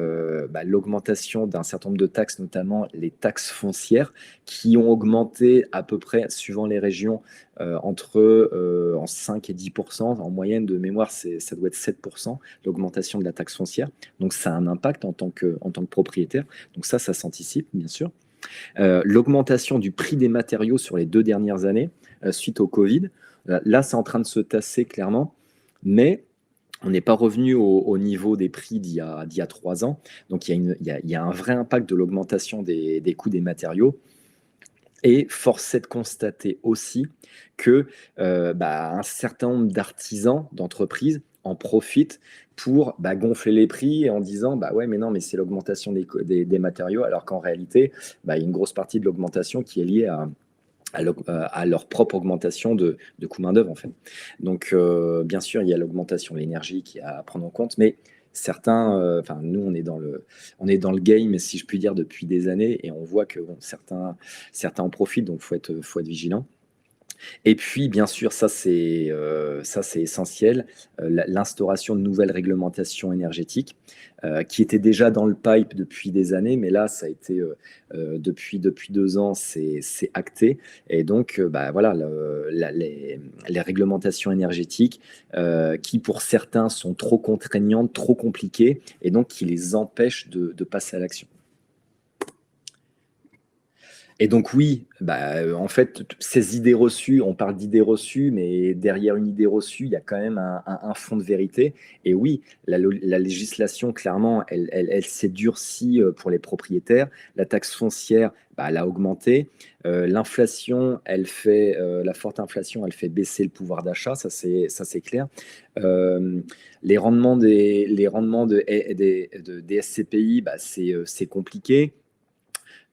Speaker 1: l'augmentation d'un certain nombre de taxes, notamment les taxes foncières, qui ont augmenté à peu près, suivant les régions, entre en 5 et 10%. En moyenne de mémoire, ça doit être 7%, l'augmentation de la taxe foncière. Donc ça a un impact en tant que propriétaire. Donc ça s'anticipe, bien sûr. L'augmentation du prix des matériaux sur les 2 dernières années, suite au Covid. Là, c'est en train de se tasser clairement, mais on n'est pas revenu au niveau des prix d'il y a 3 ans. Donc, il y a un vrai impact de l'augmentation des coûts des matériaux. Et force est de constater aussi que un certain nombre d'artisans, d'entreprises en profitent pour gonfler les prix en disant ouais, mais non, mais c'est l'augmentation des matériaux, alors qu'en réalité, il y a une grosse partie de l'augmentation qui est liée à leur propre augmentation de coût main-d'œuvre, en fait. Donc, bien sûr, il y a l'augmentation de l'énergie qui est à prendre en compte, mais certains, nous, on est dans le game, si je puis dire, depuis des années, et on voit que certains en profitent, donc faut être vigilant. Et puis, bien sûr, ça c'est essentiel, l'instauration de nouvelles réglementations énergétiques qui étaient déjà dans le pipe depuis des années, mais là, ça a été depuis 2 ans, c'est acté. Et donc, voilà, les réglementations énergétiques qui, pour certains, sont trop contraignantes, trop compliquées, et donc qui les empêchent de passer à l'action. Et donc oui, en fait, ces idées reçues, on parle d'idées reçues, mais derrière une idée reçue, il y a quand même un fond de vérité. Et oui, la législation, clairement, elle s'est durcie pour les propriétaires. La taxe foncière, elle a augmenté. L'inflation, la forte inflation, elle fait baisser le pouvoir d'achat, ça c'est clair. Les rendements des SCPI, c'est compliqué.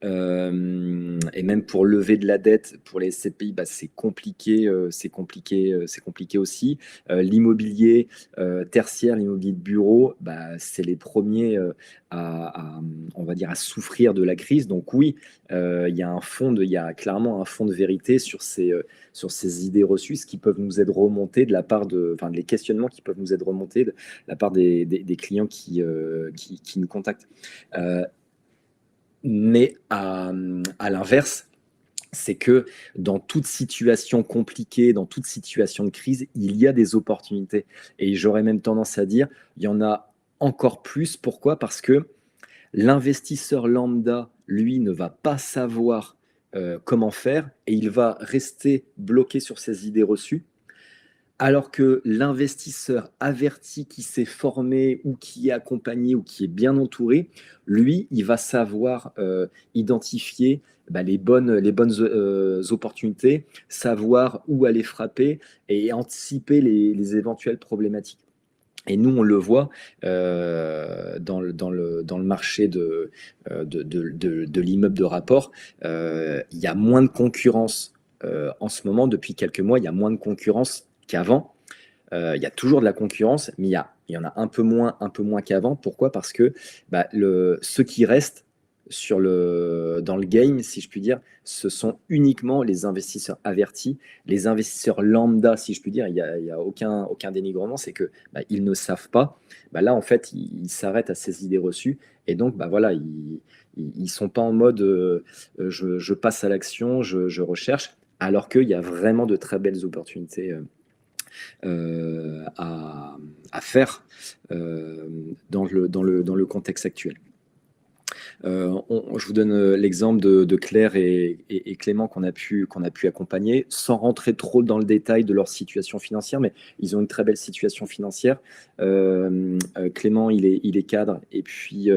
Speaker 1: Et même pour lever de la dette pour les SCPI, c'est compliqué, c'est compliqué aussi. L'immobilier tertiaire, l'immobilier de bureau, c'est les premiers on va dire, à souffrir de la crise. Donc oui, il y a clairement un fond de vérité sur ces idées reçues, ce qui peuvent nous aider remonter de la part les questionnements qui peuvent nous aider remonter de la part des clients qui nous contactent. Mais à l'inverse, c'est que dans toute situation compliquée, dans toute situation de crise, il y a des opportunités. Et j'aurais même tendance à dire, il y en a encore plus. Pourquoi? Parce que l'investisseur lambda, lui, ne va pas savoir comment faire et il va rester bloqué sur ses idées reçues. Alors que l'investisseur averti qui s'est formé ou qui est accompagné ou qui est bien entouré, lui, il va savoir identifier les bonnes opportunités, savoir où aller frapper et anticiper les éventuelles problématiques. Et nous, on le voit dans le marché de l'immeuble de rapport, il y a moins de concurrence en ce moment, depuis quelques mois, il y a moins de concurrence qu'avant. Il y a toujours de la concurrence, mais il y en a un peu moins qu'avant. Pourquoi? Parce que ceux qui restent dans le game, si je puis dire, ce sont uniquement les investisseurs avertis, les investisseurs lambda, si je puis dire. Il y a aucun dénigrement, c'est que ils ne savent pas. Là, en fait, ils s'arrêtent à ces idées reçues, et donc voilà, ils sont pas en mode je passe à l'action, je recherche, alors qu'il y a vraiment de très belles opportunités à faire dans le contexte actuel. Je vous donne l'exemple de Claire et Clément qu'on a pu accompagner, sans rentrer trop dans le détail de leur situation financière, mais ils ont une très belle situation financière. Clément, il est cadre, et puis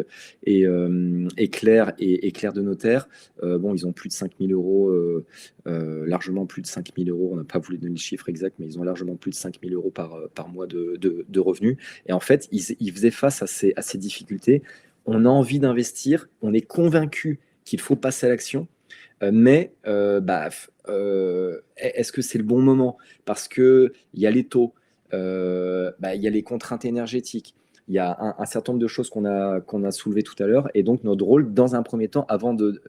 Speaker 1: Claire de notaire. Ils ont plus de 5 000 euros, largement plus de 5 000 euros. On n'a pas voulu donner le chiffre exact, mais ils ont largement plus de 5 000 euros par mois de revenus. Et en fait, ils faisaient face à ces difficultés. On a envie d'investir, on est convaincu qu'il faut passer à l'action, mais est-ce que c'est le bon moment? Parce qu'il y a les taux, il y a les contraintes énergétiques. Il y a un certain nombre de choses qu'on a soulevées tout à l'heure. Et donc, notre rôle, dans un premier temps, avant de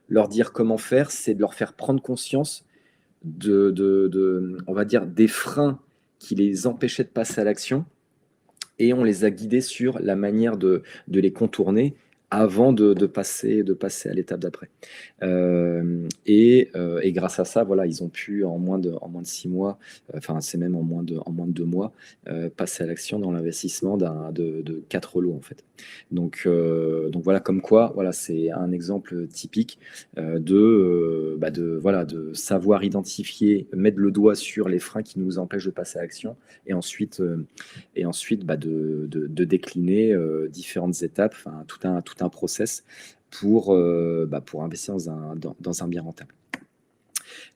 Speaker 1: leur dire comment faire, c'est de leur faire prendre conscience on va dire, des freins qui les empêchaient de passer à l'action, et on les a guidés sur la manière de les contourner avant de passer à l'étape d'après. Et grâce à ça, voilà, ils ont pu en moins de 6 mois, enfin c'est même en moins de 2 mois, passer à l'action dans l'investissement de 4 lots en fait. Donc voilà, comme quoi, voilà, c'est un exemple typique de savoir identifier, mettre le doigt sur les freins qui nous empêchent de passer à l'action, et ensuite de décliner différentes étapes, enfin tout un process pour investir dans un bien rentable.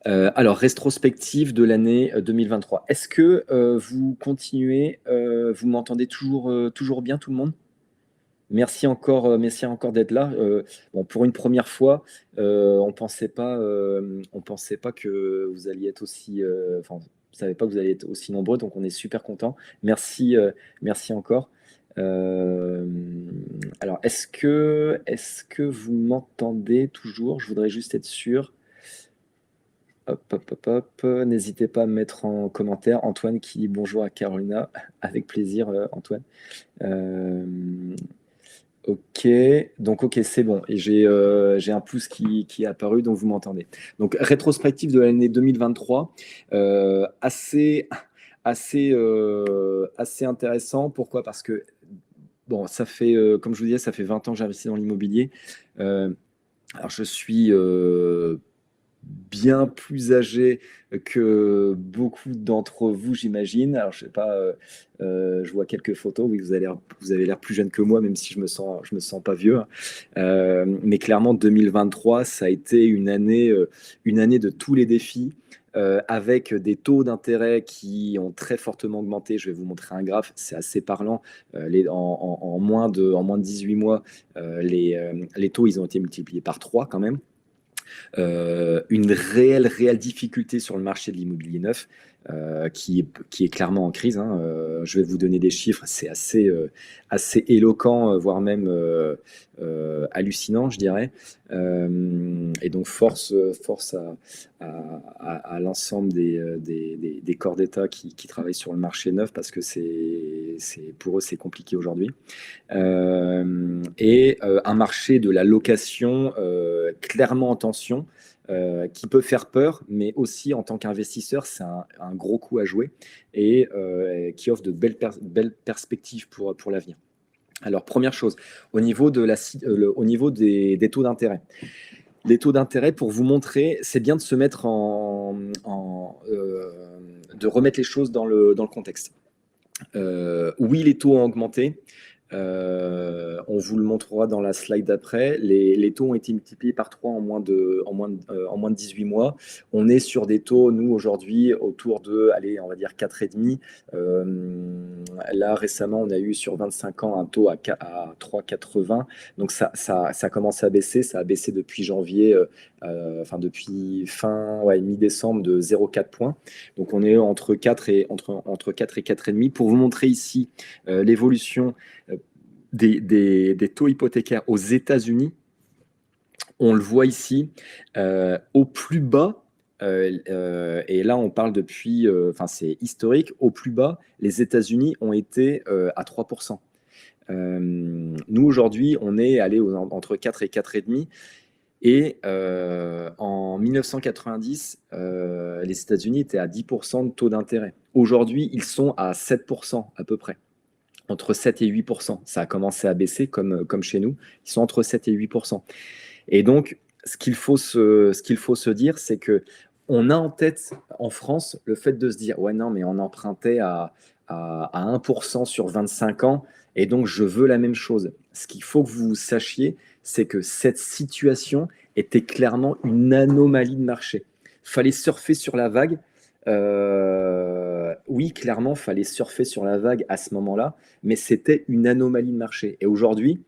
Speaker 1: Alors, rétrospective de l'année 2023. Est-ce que vous continuez, vous m'entendez toujours bien, tout le monde? Merci encore d'être là. Bon, pour une première fois, on pensait pas que vous alliez être aussi, enfin, on ne savait pas que vous alliez être aussi nombreux, donc on est super content. Merci encore. Alors, est-ce que vous m'entendez toujours? Je voudrais juste être sûr. Hop, hop, hop, hop. N'hésitez pas à me mettre en commentaire. Antoine qui dit bonjour à Carolina. Avec plaisir, Antoine. Ok, donc ok, c'est bon. Et j'ai un pouce qui est apparu, donc vous m'entendez. Donc, rétrospective de l'année 2023, assez intéressant. Pourquoi? Parce que, bon, ça fait, comme je vous disais, ça fait 20 ans que j'investis dans l'immobilier. Alors, je suis bien plus âgé que beaucoup d'entre vous, j'imagine. Alors, je sais pas, je vois quelques photos. Oui, vous avez l'air plus jeune que moi, même si je me sens pas vieux. Mais clairement, 2023, ça a été une année de tous les défis. Avec des taux d'intérêt qui ont très fortement augmenté. Je vais vous montrer un graphe, c'est assez parlant. En moins de 18 mois, les taux, ils ont été multipliés par 3 quand même. Une réelle difficulté sur le marché de l'immobilier neuf, qui est clairement en crise, hein. Je vais vous donner des chiffres, c'est assez éloquent, voire même hallucinant, je dirais. Et donc force à l'ensemble des corps d'État qui travaillent sur le marché neuf, parce que pour eux c'est compliqué aujourd'hui. Et un marché de la location clairement en tension, qui peut faire peur, mais aussi en tant qu'investisseur, c'est un gros coup à jouer, et qui offre de belles perspectives pour l'avenir. Alors, première chose, au niveau des taux d'intérêt. Les taux d'intérêt, pour vous montrer, c'est bien de se mettre de remettre les choses dans le contexte. Oui, les taux ont augmenté. On vous le montrera dans la slide d'après. Les taux ont été multipliés par 3 en moins de 18 mois. On est sur des taux, nous, aujourd'hui, autour de, allez, on va dire 4,5. Là, récemment, on a eu sur 25 ans un taux à 3,80. Donc, ça commence à baisser. Ça a baissé depuis janvier, depuis mi-décembre, de 0,4 points. Donc, on est entre 4 et 4,5. Pour vous montrer ici l'évolution des taux hypothécaires aux États-Unis, on le voit ici, au plus bas, et là on parle depuis, c'est historique, au plus bas, les États-Unis ont été à 3%. Nous aujourd'hui, on est allé entre 4 et 4,5. Et en 1990, les États-Unis étaient à 10% de taux d'intérêt. Aujourd'hui, ils sont à 7% à peu près. Entre 7 et 8%. Ça a commencé à baisser comme chez nous. Ils sont entre 7 et 8%. Et donc, ce qu'il faut se dire, c'est que on a en tête, en France, le fait de se dire « Ouais, non, mais on empruntait à 1% sur 25 ans, et donc je veux la même chose ». Ce qu'il faut que vous sachiez, c'est que cette situation était clairement une anomalie de marché. Fallait surfer sur la vague. Oui, clairement, fallait surfer sur la vague à ce moment-là, mais c'était une anomalie de marché. Et aujourd'hui,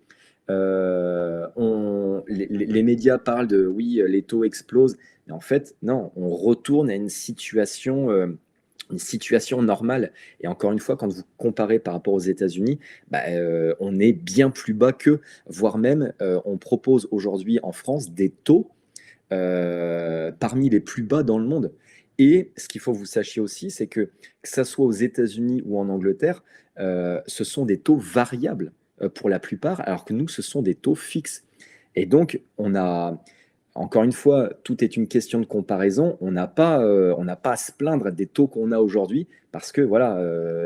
Speaker 1: les médias parlent de oui, les taux explosent. Et en fait, non, on retourne à une situation normale. Et encore une fois, quand vous comparez par rapport aux États-Unis, on est bien plus bas qu'eux, voire même on propose aujourd'hui en France des taux parmi les plus bas dans le monde. Et ce qu'il faut que vous sachiez aussi, c'est que ça soit aux États-Unis ou en Angleterre, ce sont des taux variables pour la plupart, alors que nous, ce sont des taux fixes. Et donc, encore une fois, tout est une question de comparaison. On n'a pas à se plaindre des taux qu'on a aujourd'hui parce que voilà,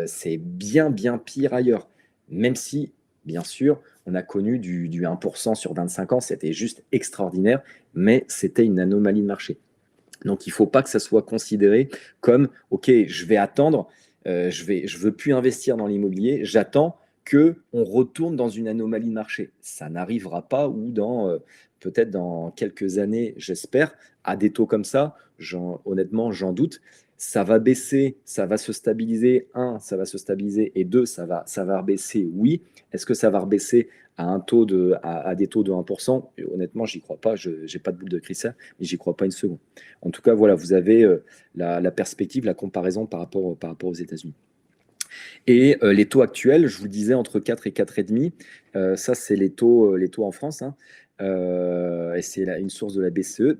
Speaker 1: c'est bien, bien pire ailleurs. Même si, bien sûr, on a connu du 1% sur 25 ans, c'était juste extraordinaire, mais c'était une anomalie de marché. Donc, il ne faut pas que ça soit considéré comme, OK, je vais attendre, je veux plus investir dans l'immobilier, j'attends qu'on retourne dans une anomalie de marché. Ça n'arrivera pas ou peut-être dans quelques années, j'espère, à des taux comme ça, honnêtement, j'en doute. Ça va baisser, ça va se stabiliser. Un, ça va se stabiliser. Et deux, ça va rebaisser, oui. Est-ce que ça va rebaisser à des taux de 1%? Honnêtement, j'y crois pas. Je n'ai pas de boule de cristal, mais j'y crois pas une seconde. En tout cas, voilà, vous avez la perspective, la comparaison par rapport aux États-Unis. Et les taux actuels, je vous disais entre 4 et 4,5, ça c'est les taux en France, hein. Et c'est une source de la BCE.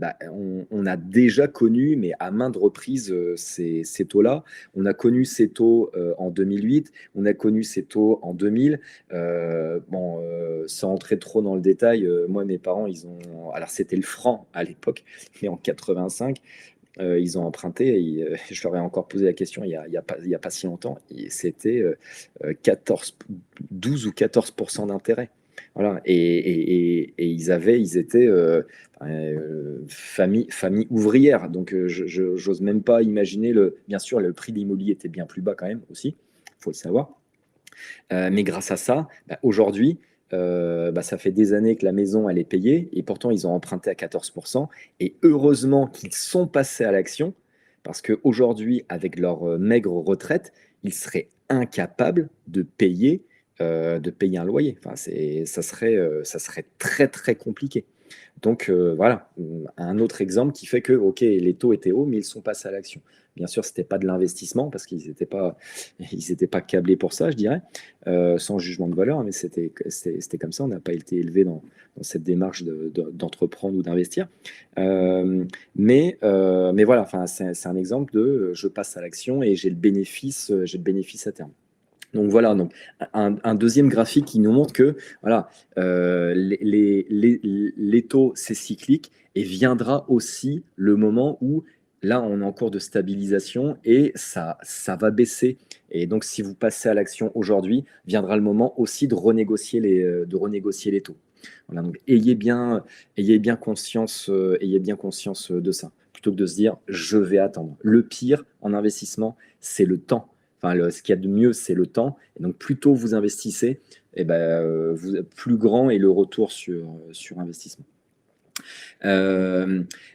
Speaker 1: On a déjà connu, mais à maintes reprises, ces taux-là. On a connu ces taux en 2008, on a connu ces taux en 2000. Bon, sans entrer trop dans le détail, moi mes parents, alors c'était le franc à l'époque, mais en 85. Ils ont emprunté, je leur ai encore posé la question il y a pas si longtemps, et c'était 12 ou 14% d'intérêt. Voilà. Et ils étaient famille ouvrière. Donc, je n'ose même pas imaginer bien sûr, le prix de l'immobilier était bien plus bas quand même aussi, il faut le savoir. Mais grâce à ça, aujourd'hui, ça fait des années que la maison, elle est payée, et pourtant, ils ont emprunté à 14%. Et heureusement qu'ils sont passés à l'action, parce qu'aujourd'hui, avec leur maigre retraite, ils seraient incapables de payer un loyer. Enfin, ça serait très, très compliqué. Donc voilà, un autre exemple qui fait que, OK, les taux étaient hauts, mais ils sont passés à l'action. Bien sûr, ce n'était pas de l'investissement parce qu'ils n'étaient pas câblés pour ça, je dirais, sans jugement de valeur, mais c'était comme ça. On n'a pas été élevé dans cette démarche d'entreprendre ou d'investir. Mais voilà, enfin, c'est un exemple de je passe à l'action et j'ai le bénéfice à terme. Donc voilà, donc un deuxième graphique qui nous montre que voilà, les taux, c'est cyclique et viendra aussi le moment où là, on est en cours de stabilisation et ça va baisser. Et donc, si vous passez à l'action aujourd'hui, viendra le moment aussi de renégocier les taux. Voilà, donc ayez bien conscience de ça, plutôt que de se dire je vais attendre. Le pire en investissement, c'est le temps. Enfin, ce qu'il y a de mieux, c'est le temps. Et donc, plus tôt vous investissez, plus grand est le retour sur investissement.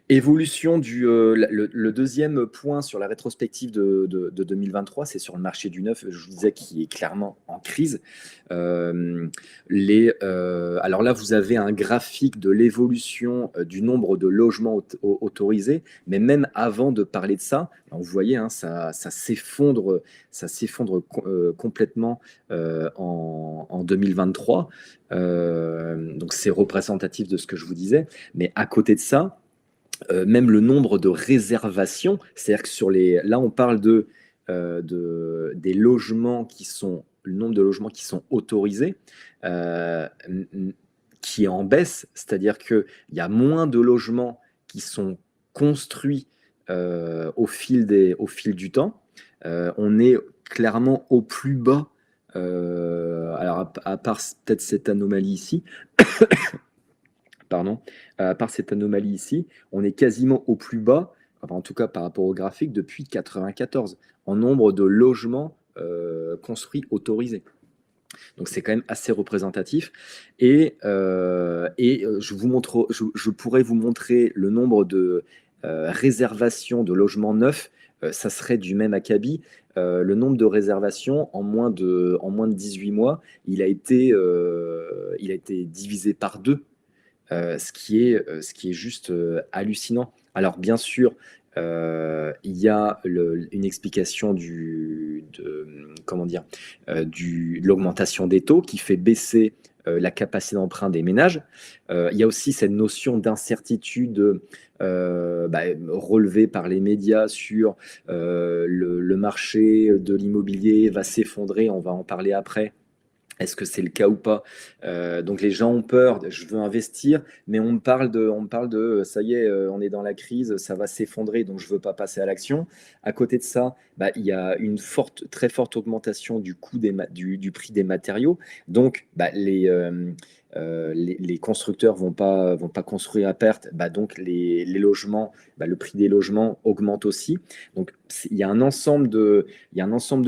Speaker 1: Évolution le deuxième point sur la rétrospective de 2023, c'est sur le marché du neuf, je vous disais, qui est clairement en crise. Alors là, vous avez un graphique de l'évolution du nombre de logements autorisés, mais même avant de parler de ça, vous voyez, hein, ça s'effondre complètement en 2023. Donc c'est représentatif de ce que je vous disais. Mais à côté de ça, même le nombre de réservations, c'est-à-dire que là, on parle des logements le nombre de logements qui sont autorisés, qui est en baisse, c'est-à-dire qu'il y a moins de logements qui sont construits au fil du temps. On est clairement au plus bas. Alors, à part peut-être cette anomalie ici, pardon, à part cette anomalie ici, on est quasiment au plus bas, enfin, en tout cas par rapport au graphique, depuis 1994, en nombre de logements construits autorisés. Donc c'est quand même assez représentatif. Et je pourrais vous montrer le nombre de réservations de logements neufs. Ça serait du même acabit. Le nombre de réservations en moins de 18 mois, il a été divisé par deux. Ce qui est juste hallucinant. Alors, bien sûr, il y a une explication comment dire, de l'augmentation des taux qui fait baisser la capacité d'emprunt des ménages. Il y a aussi cette notion d'incertitude relevée par les médias sur le marché de l'immobilier va s'effondrer, on va en parler après. Est-ce que c'est le cas ou pas? Donc les gens ont peur, je veux investir, mais on me parle de ça y est, on est dans la crise, ça va s'effondrer, donc je veux pas passer à l'action. À côté de ça, il y a une très forte augmentation du coût du prix des matériaux. Donc les constructeurs vont pas construire à perte, donc les logements, le prix des logements augmente aussi. Donc il y a un ensemble de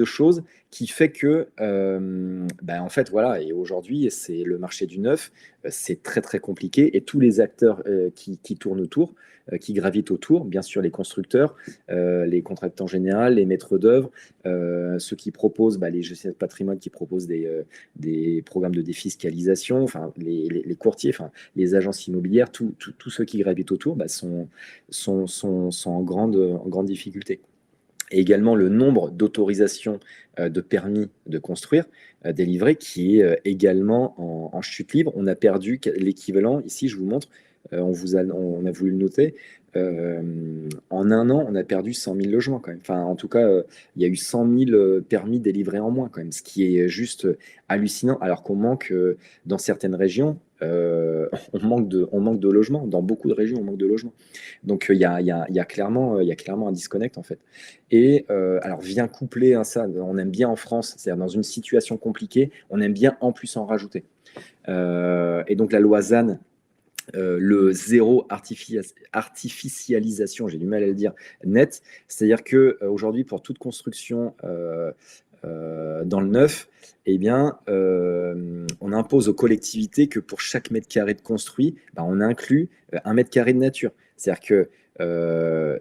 Speaker 1: choses qui fait que, en fait, voilà, et aujourd'hui, c'est le marché du neuf, c'est très très compliqué, et tous les acteurs qui tournent autour, qui gravitent autour, bien sûr les constructeurs, les contractants généraux, les maîtres d'œuvre, ceux qui proposent, les gestionnaires de patrimoine qui proposent des programmes de défiscalisation, enfin les courtiers, enfin les agences immobilières, tous ceux qui gravitent autour sont en grande difficulté. Et également le nombre d'autorisations de permis de construire délivrés qui est également en chute libre. On a perdu l'équivalent, ici je vous montre, on a voulu le noter, en un an on a perdu 100 000 logements quand même. Enfin, en tout cas, il y a eu 100 000 permis délivrés en moins quand même, ce qui est juste hallucinant, alors qu'on manque dans certaines régions, on manque de logements. Dans beaucoup de régions, on manque de logements. Donc il y a clairement un disconnect en fait. Et alors vient coupler ça, on aime bien en France, c'est-à-dire dans une situation compliquée, on aime bien en plus en rajouter. Et donc la loi ZAN, le zéro artificialisation, j'ai du mal à le dire, net, c'est-à-dire que aujourd'hui pour toute construction dans le neuf, eh bien, on impose aux collectivités que pour chaque mètre carré de construit, on inclut 1 mètre carré de nature. C'est-à-dire que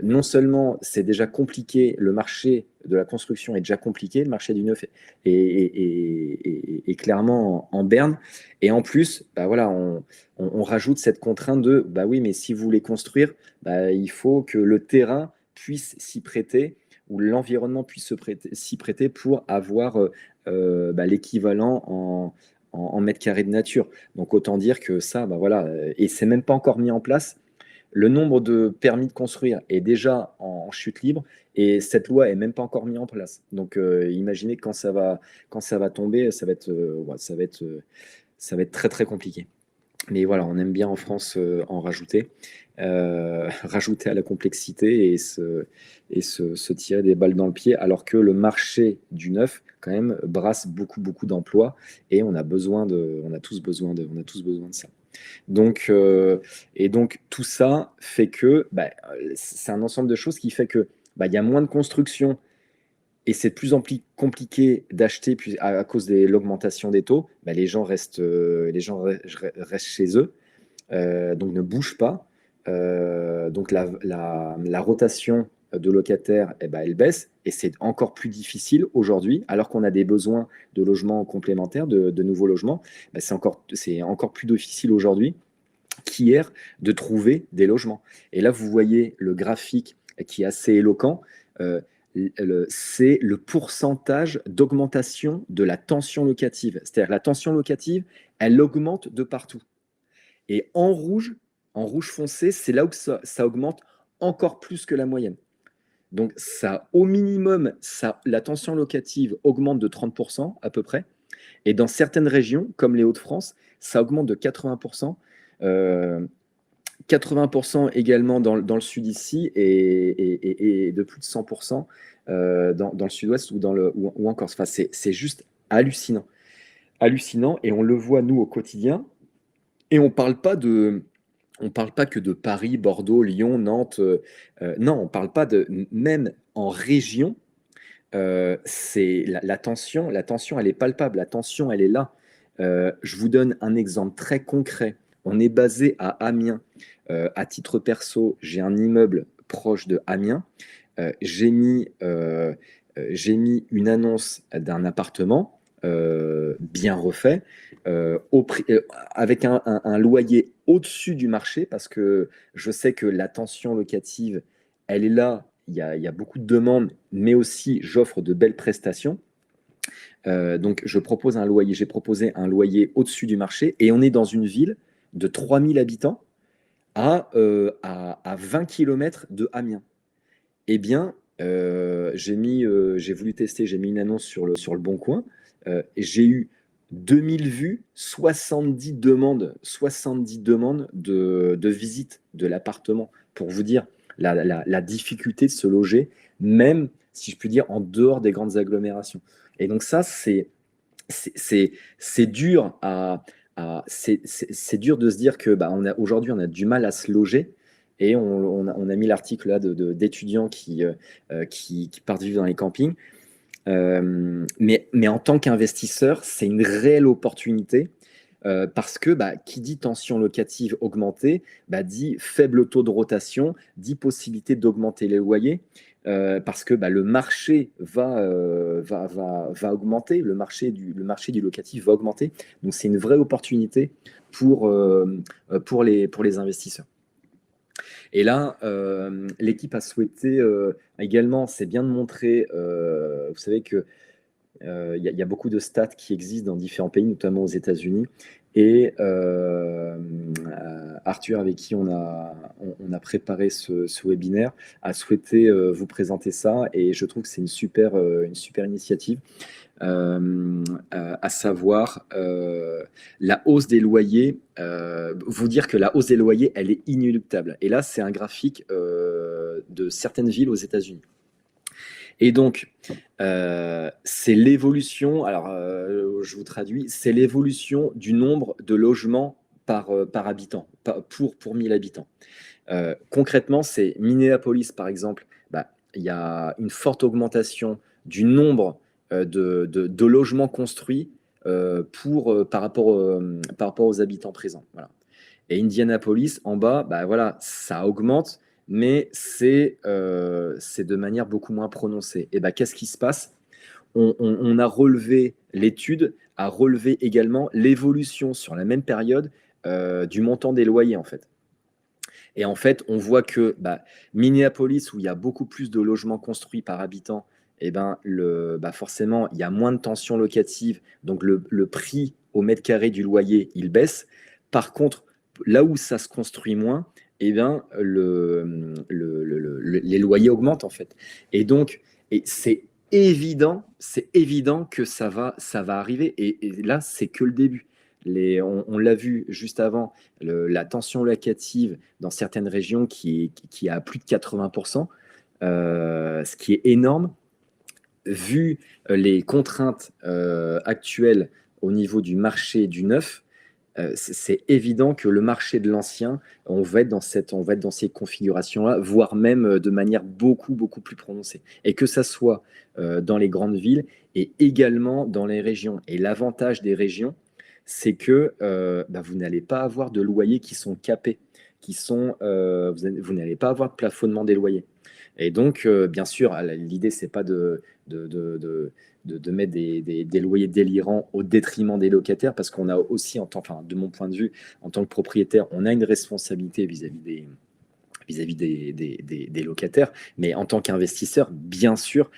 Speaker 1: non seulement c'est déjà compliqué, le marché de la construction est déjà compliqué, le marché du neuf est clairement en berne, et en plus, voilà, on rajoute cette contrainte de, oui, mais si vous voulez construire, il faut que le terrain puisse s'y prêter, ou l'environnement puisse s'y prêter pour avoir l'équivalent en mètre carré de nature. Donc autant dire que ça, voilà, et c'est même pas encore mis en place. Le nombre de permis de construire est déjà en chute libre, et cette loi est même pas encore mise en place. Donc imaginez quand ça va tomber, ouais, ça va être très très compliqué. Mais voilà, on aime bien en France en rajouter, rajouter à la complexité et se tirer des balles dans le pied, alors que le marché du neuf, quand même, brasse beaucoup, beaucoup d'emplois, et on a tous besoin de ça. Donc, tout ça fait que c'est un ensemble de choses qui fait que il y a moins de construction, et c'est de plus en plus compliqué d'acheter à cause de l'augmentation des taux. Les gens restent chez eux, donc ne bougent pas. Donc la rotation de locataires, elle baisse, et c'est encore plus difficile aujourd'hui, alors qu'on a des besoins de logements complémentaires, de nouveaux logements. C'est encore plus difficile aujourd'hui qu'hier de trouver des logements. Et là, vous voyez le graphique qui est assez éloquent. C'est le pourcentage d'augmentation de la tension locative. C'est-à-dire la tension locative, elle augmente de partout. Et en rouge foncé, c'est là où ça augmente encore plus que la moyenne. Donc, au minimum, la tension locative augmente de 30% à peu près. Et dans certaines régions, comme les Hauts-de-France, ça augmente de 80%. 80% également dans le sud ici, et de plus de 100% dans le sud-ouest ou en Corse. Enfin, c'est juste hallucinant. Hallucinant, et on le voit, nous, au quotidien. Et on parle pas que de Paris, Bordeaux, Lyon, Nantes. Non, on parle pas de. Même en région, c'est la tension. La tension, elle est palpable. La tension, elle est là. Je vous donne un exemple très concret. On est basé à Amiens. À titre perso, j'ai un immeuble proche de Amiens. J'ai mis une annonce d'un appartement. bien refait, avec un loyer au-dessus du marché, parce que je sais que la tension locative, elle est là, il y a beaucoup de demandes, mais aussi j'offre de belles prestations. Donc j'ai proposé un loyer au-dessus du marché, et on est dans une ville de 3000 habitants à 20 km de Amiens. Eh bien, j'ai voulu tester, j'ai mis une annonce sur le Bon Coin, et j'ai eu 2000 vues, 70 demandes de visite de l'appartement, pour vous dire la difficulté de se loger, même, si je puis dire, en dehors des grandes agglomérations. Et donc ça, c'est dur c'est dur de se dire que bah, aujourd'hui, on a du mal à se loger, et on a mis l'article là d'étudiants qui partent vivre dans les campings. Mais en tant qu'investisseur, c'est une réelle opportunité, parce que bah, qui dit tension locative augmentée, bah, dit faible taux de rotation, dit possibilité d'augmenter les loyers, parce que bah, le marché va augmenter, le marché du locatif va augmenter. Donc c'est une vraie opportunité pour les investisseurs. Et là, l'équipe a souhaité également, c'est bien de montrer, vous savez que y a beaucoup de stats qui existent dans différents pays, notamment aux États-Unis. Et Arthur, avec qui on a préparé ce webinaire, a souhaité vous présenter ça. Et je trouve que c'est une super initiative, à savoir la hausse des loyers. Vous dire que la hausse des loyers, elle est inéluctable. Et là, c'est un graphique de certaines villes aux États-Unis. Et donc, c'est l'évolution, alors je vous traduis, c'est l'évolution du nombre de logements par habitant, pour 1000 habitants. Concrètement, c'est Minneapolis, par exemple, bah, il y a une forte augmentation du nombre de logements construits par rapport aux habitants présents. Voilà. Et Indianapolis, en bas, bah, voilà, ça augmente, mais c'est de manière beaucoup moins prononcée. Et bah, qu'est-ce qui se passe? On a relevé, l'étude a relevé également l'évolution sur la même période du montant des loyers, en fait. Et en fait, on voit que bah, Minneapolis, où il y a beaucoup plus de logements construits par habitant, eh ben, forcément, il y a moins de tension locative, donc le prix au mètre carré du loyer, il baisse. Par contre, là où ça se construit moins, eh ben, les loyers augmentent, en fait. Et donc, c'est évident que ça va arriver. Et là, c'est que le début. On l'a vu juste avant, la tension locative dans certaines régions qui est à plus de 80%, ce qui est énorme. Vu les contraintes actuelles au niveau du marché du neuf, c'est évident que le marché de l'ancien, on va être dans ces configurations-là, voire même de manière beaucoup, beaucoup plus prononcée. Et que ça soit dans les grandes villes et également dans les régions. Et l'avantage des régions, c'est que vous n'allez pas avoir de loyers qui sont capés, vous n'allez pas avoir de plafonnement des loyers. Et donc, bien sûr, l'idée, c'est pas de mettre des loyers délirants au détriment des locataires, parce qu'on a aussi, de mon point de vue, en tant que propriétaire, on a une responsabilité vis-à-vis des locataires, mais en tant qu'investisseur, bien sûr,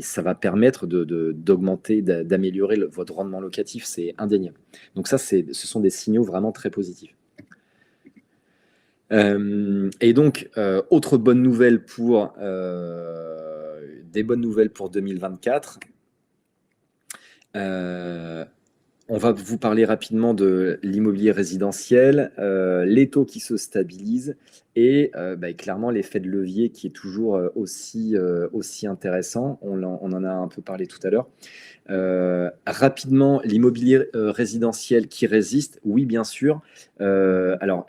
Speaker 1: ça va permettre d'augmenter, d'améliorer votre rendement locatif, c'est indéniable. Donc ça, ce sont des signaux vraiment très positifs. Et donc, autre bonne nouvelle des bonnes nouvelles pour 2024. On va vous parler rapidement de l'immobilier résidentiel, les taux qui se stabilisent, et clairement l'effet de levier qui est toujours aussi intéressant. On en a un peu parlé tout à l'heure. Rapidement, l'immobilier résidentiel qui résiste, oui, bien sûr. Alors,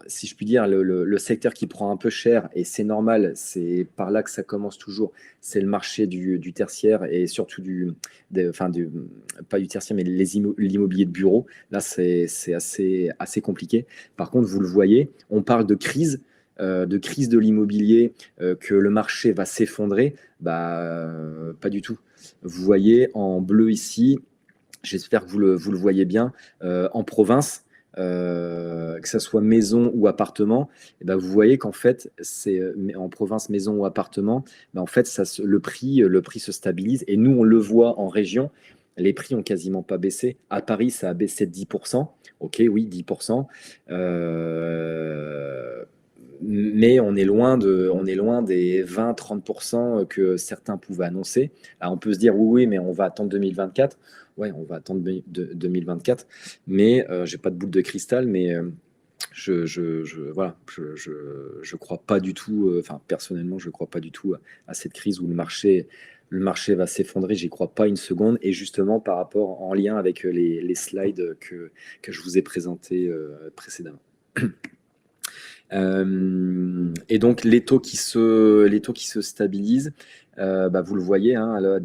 Speaker 1: si je puis dire, le secteur qui prend un peu cher, et c'est normal, c'est par là que ça commence toujours, c'est le marché du tertiaire, et surtout pas du tertiaire, mais l'immobilier de bureau. Là, c'est assez compliqué. Par contre, vous le voyez, on parle de crise. de crise de l'immobilier, que le marché va s'effondrer, pas du tout. Vous voyez en bleu ici, j'espère que vous le voyez bien, en province, que ça soit maison ou appartement, et ben vous voyez qu'en fait, c'est en province, maison ou appartement, ben en fait, le prix se stabilise. Et nous, on le voit en région, les prix ont quasiment pas baissé. À Paris, ça a baissé de 10%. Ok, oui, 10%. Mais on est loin des 20-30% que certains pouvaient annoncer. Alors, on peut se dire, oui, mais on va attendre 2024. Ouais, on va attendre 2024. Mais j'ai pas de boule de cristal, mais voilà, je crois pas du tout, enfin, personnellement, je crois pas du tout à cette crise où le marché va s'effondrer. J'y crois pas une seconde. Et justement, par rapport, en lien avec les slides que je vous ai présentés précédemment. Et donc les taux qui se stabilisent, vous le voyez, hein, là,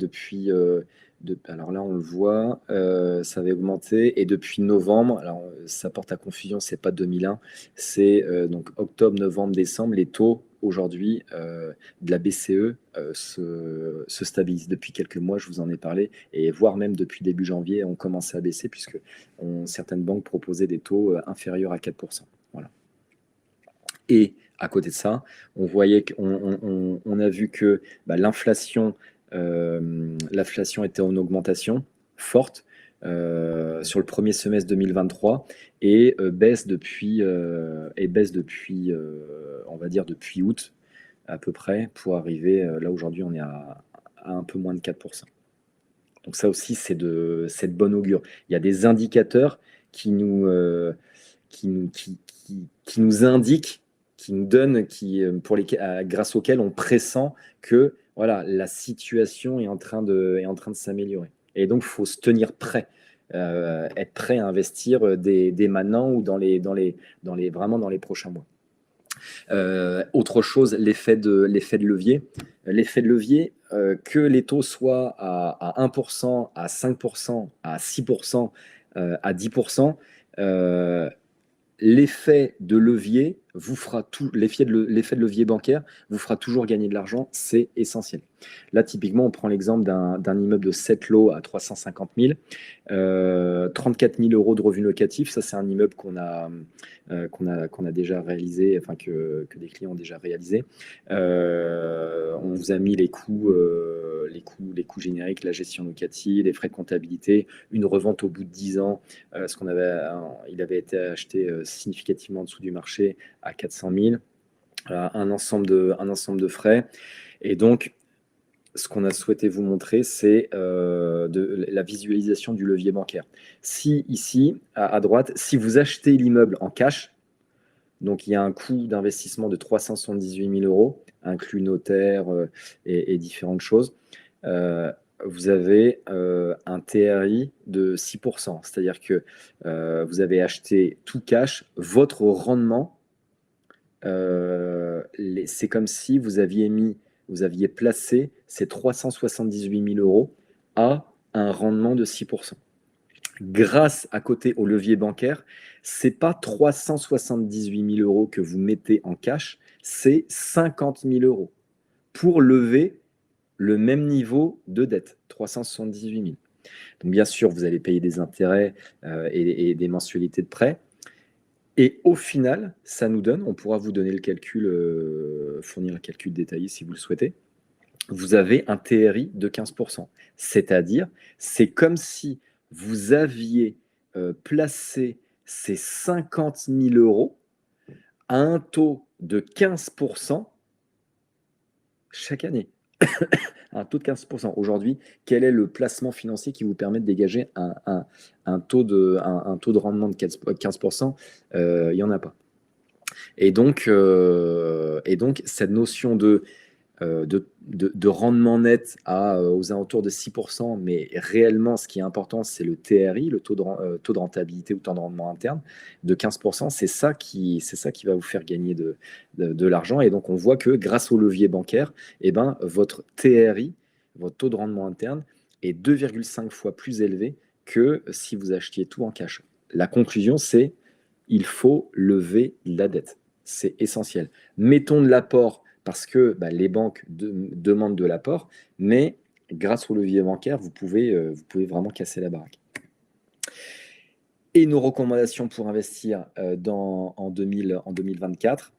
Speaker 1: alors là on le voit, ça avait augmenté, et depuis novembre, alors ça porte à confusion, c'est pas 2001, c'est donc octobre, novembre, décembre, les taux aujourd'hui de la BCE se stabilisent. Depuis quelques mois, je vous en ai parlé, et voire même depuis début janvier, on commençait à baisser puisque certaines banques proposaient des taux inférieurs à 4%. Voilà. Et à côté de ça, on a vu que l'inflation était en augmentation forte sur le premier semestre 2023 et baisse depuis, on va dire, depuis août à peu près, pour arriver, là aujourd'hui on est à un peu moins de 4%. Donc ça aussi, c'est de bonne augure. Il y a des indicateurs qui nous indiquent, qui nous donnent, grâce auxquels on pressent que voilà, la situation est en train de s'améliorer. Et donc, il faut se tenir prêt, être prêt à investir dès maintenant ou vraiment dans les prochains mois. Autre chose, l'effet de levier. L'effet de levier, que les taux soient à 1%, à 5%, à 6%, à 10%, l'effet de levier l'effet de levier bancaire vous fera toujours gagner de l'argent, c'est essentiel. Là, typiquement, on prend l'exemple d'un immeuble de 7 lots à 350 000, 34 000 euros de revenus locatifs. Ça, c'est un immeuble qu'on a déjà réalisé, enfin que des clients ont déjà réalisé. On vous a mis les coûts génériques, la gestion locative, les frais de comptabilité, une revente au bout de 10 ans, il avait été acheté significativement en dessous du marché à 400 000, un ensemble de frais. Et donc, ce qu'on a souhaité vous montrer, c'est la visualisation du levier bancaire. Si ici, à droite, si vous achetez l'immeuble en cash, donc il y a un coût d'investissement de 378 000 euros, inclus notaire et différentes choses, vous avez un TRI de 6%. C'est-à-dire que vous avez acheté tout cash, votre rendement, c'est comme si vous aviez placé ces 378 000 euros à un rendement de 6%. Grâce à côté au levier bancaire, c'est pas 378 000 euros que vous mettez en cash, c'est 50 000 euros pour lever le même niveau de dette, 378 000. Donc bien sûr, vous allez payer des intérêts et des mensualités de prêt. Et au final, ça nous donne, on pourra vous donner le calcul, fournir le calcul détaillé si vous le souhaitez. Vous avez un TRI de 15%. C'est-à-dire, c'est comme si vous aviez placé ces 50 000 euros à un taux de 15% chaque année. Un taux de 15%. Aujourd'hui, quel est le placement financier qui vous permet de dégager un taux de rendement de 15%? Il n'y en a pas. Et donc, cette notion de rendement net aux alentours de 6%, mais réellement, ce qui est important, c'est le TRI, le taux de rentabilité ou temps de rendement interne, de 15%. C'est ça qui va vous faire gagner de l'argent. Et donc, on voit que grâce au levier bancaire, votre TRI, votre taux de rendement interne, est 2,5 fois plus élevé que si vous achetiez tout en cash. La conclusion, c'est il faut lever la dette. c'est essentiel. Mettons de l'apport parce que les banques demandent de l'apport, mais grâce au levier bancaire, vous pouvez vraiment casser la baraque. Et nos recommandations pour investir en 2024,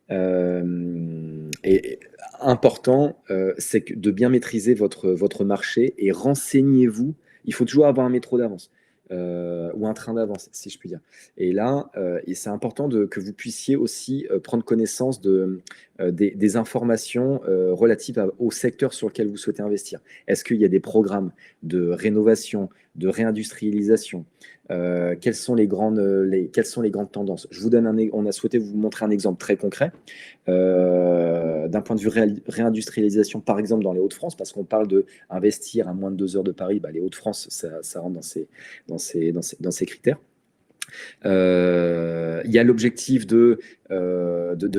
Speaker 1: et important, c'est de bien maîtriser votre marché et renseignez-vous. Il faut toujours avoir un métro d'avance ou un train d'avance, si je puis dire. Et là, et c'est important que vous puissiez aussi prendre connaissance des informations relatives au secteur sur lequel vous souhaitez investir. Est-ce qu'il y a des programmes de rénovation, de réindustrialisation? Quelles sont les grandes tendances? On a souhaité vous montrer un exemple très concret d'un point de vue réindustrialisation, par exemple dans les Hauts-de-France, parce qu'on parle d'investir à moins de 2 heures de Paris. Les Hauts-de-France, ça rentre dans ces critères. Il y a l'objectif de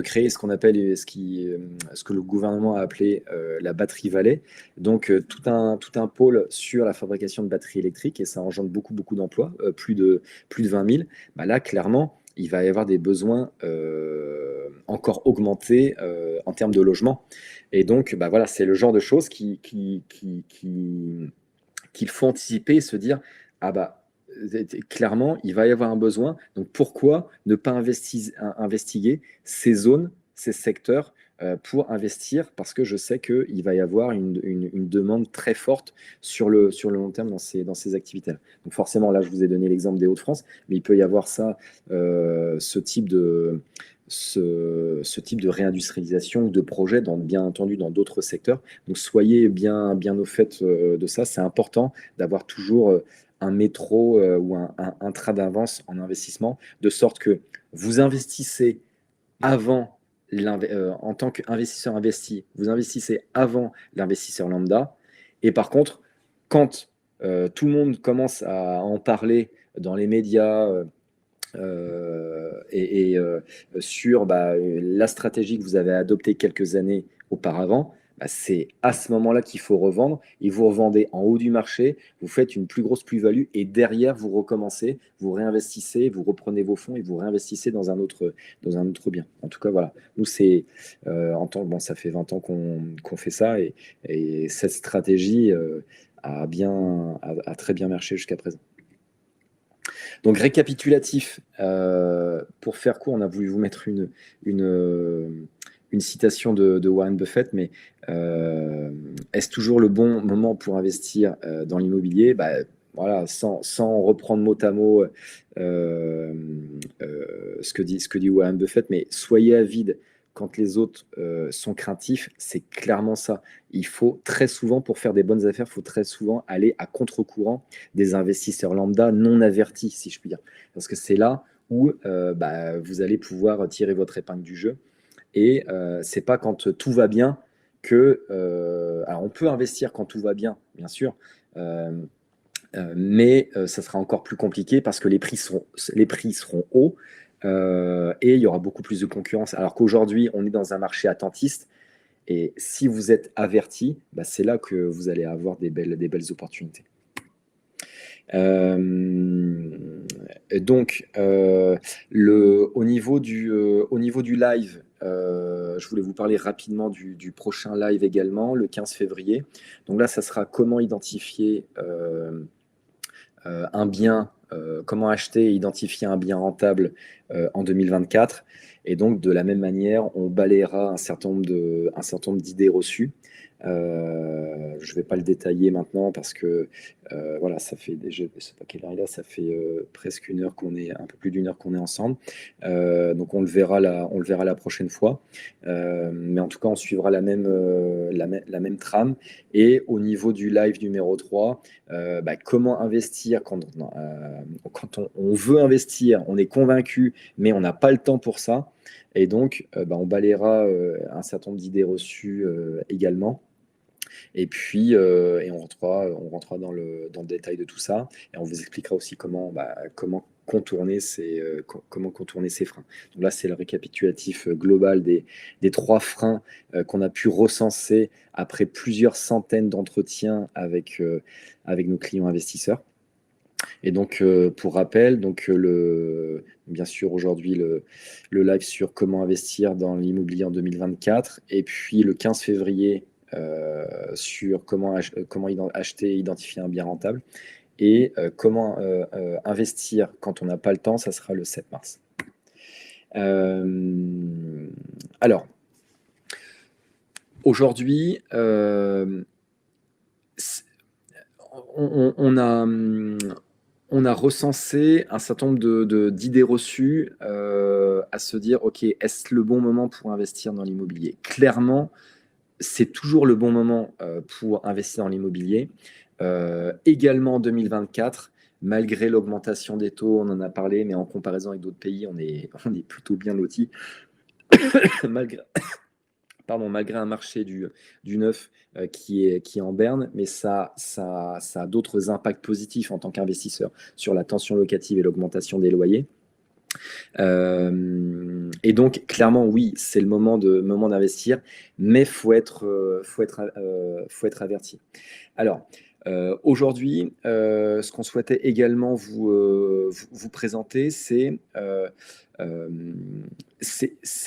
Speaker 1: créer ce qu'on appelle, ce que le gouvernement a appelé la batterie Vallée, donc tout un pôle sur la fabrication de batteries électriques, et ça engendre beaucoup d'emplois, plus de 20 000. Là, clairement, il va y avoir des besoins encore augmentés en termes de logement. Et donc, voilà, c'est le genre de choses qu'il faut anticiper et se dire, clairement, il va y avoir un besoin. Donc, pourquoi ne pas investiguer ces zones, ces secteurs pour investir? Parce que je sais qu'il va y avoir une demande très forte sur le long terme dans ces activités-là. Donc, forcément, là, je vous ai donné l'exemple des Hauts-de-France, mais il peut y avoir ce type de réindustrialisation ou de projet, bien entendu, dans d'autres secteurs. Donc, soyez bien au fait de ça. C'est important d'avoir toujours un métro ou un train d'avance en investissement, de sorte que vous investissez avant, en tant qu'investisseur investi, vous investissez avant l'investisseur lambda. Et par contre, quand tout le monde commence à en parler dans les médias sur la stratégie que vous avez adoptée quelques années auparavant, c'est à ce moment-là qu'il faut revendre. Et vous revendez en haut du marché, vous faites une plus grosse plus-value et derrière, vous recommencez, vous réinvestissez, vous reprenez vos fonds et vous réinvestissez dans un autre bien. En tout cas, voilà. Nous, ça fait 20 ans qu'on fait ça et cette stratégie a très bien marché jusqu'à présent. Donc, récapitulatif, pour faire court, on a voulu vous mettre une citation de Warren Buffett, mais est-ce toujours le bon moment pour investir dans l'immobilier? Voilà, sans reprendre mot à mot ce que dit Warren Buffett, mais soyez avide quand les autres sont craintifs, c'est clairement ça. Il faut très souvent, pour faire des bonnes affaires, il faut très souvent aller à contre-courant des investisseurs lambda non avertis, si je puis dire. Parce que c'est là où vous allez pouvoir tirer votre épingle du jeu. Et c'est pas quand tout va bien que... alors, on peut investir quand tout va bien, bien sûr, mais ça sera encore plus compliqué parce que les prix seront hauts. Et il y aura beaucoup plus de concurrence. Alors qu'aujourd'hui, on est dans un marché attentiste. Et si vous êtes averti, c'est là que vous allez avoir des belles opportunités. Donc, au niveau du live, je voulais vous parler rapidement du prochain live également, le 15 février. Donc là, ça sera comment identifier un bien, comment acheter et identifier un bien rentable en 2024. Et donc, de la même manière, on balayera un certain nombre d'idées reçues. Je ne vais pas le détailler maintenant parce que voilà, ça fait déjà, je sais pas quelle heure il est, ça fait presque un peu plus d'1 heure qu'on est ensemble. Donc on le verra la prochaine fois. Mais en tout cas, on suivra la même trame. Et au niveau du live numéro 3, comment investir quand on veut investir, on est convaincu, mais on n'a pas le temps pour ça. Et donc, on balayera un certain nombre d'idées reçues également. Et puis, on rentrera dans le détail de tout ça. Et on vous expliquera aussi comment contourner ces freins. Donc là, c'est le récapitulatif global des 3 freins qu'on a pu recenser après plusieurs centaines d'entretiens avec nos clients investisseurs. Et donc, pour rappel, donc, bien sûr, aujourd'hui, le live sur comment investir dans l'immobilier en 2024, et puis le 15 février, sur comment acheter et identifier un bien rentable, et comment investir quand on n'a pas le temps, ça sera le 7 mars. Alors, aujourd'hui, on a recensé un certain nombre d'idées reçues à se dire, OK, est-ce le bon moment pour investir dans l'immobilier? Clairement, c'est toujours le bon moment pour investir dans l'immobilier. Également en 2024, malgré l'augmentation des taux, on en a parlé, mais en comparaison avec d'autres pays, on est plutôt bien lotis. malgré, malgré un marché du neuf qui est en berne, mais ça a d'autres impacts positifs en tant qu'investisseur sur la tension locative et l'augmentation des loyers. Et donc, clairement, oui, c'est le moment d'investir, mais faut être averti. Alors, aujourd'hui, ce qu'on souhaitait également vous présenter, c'est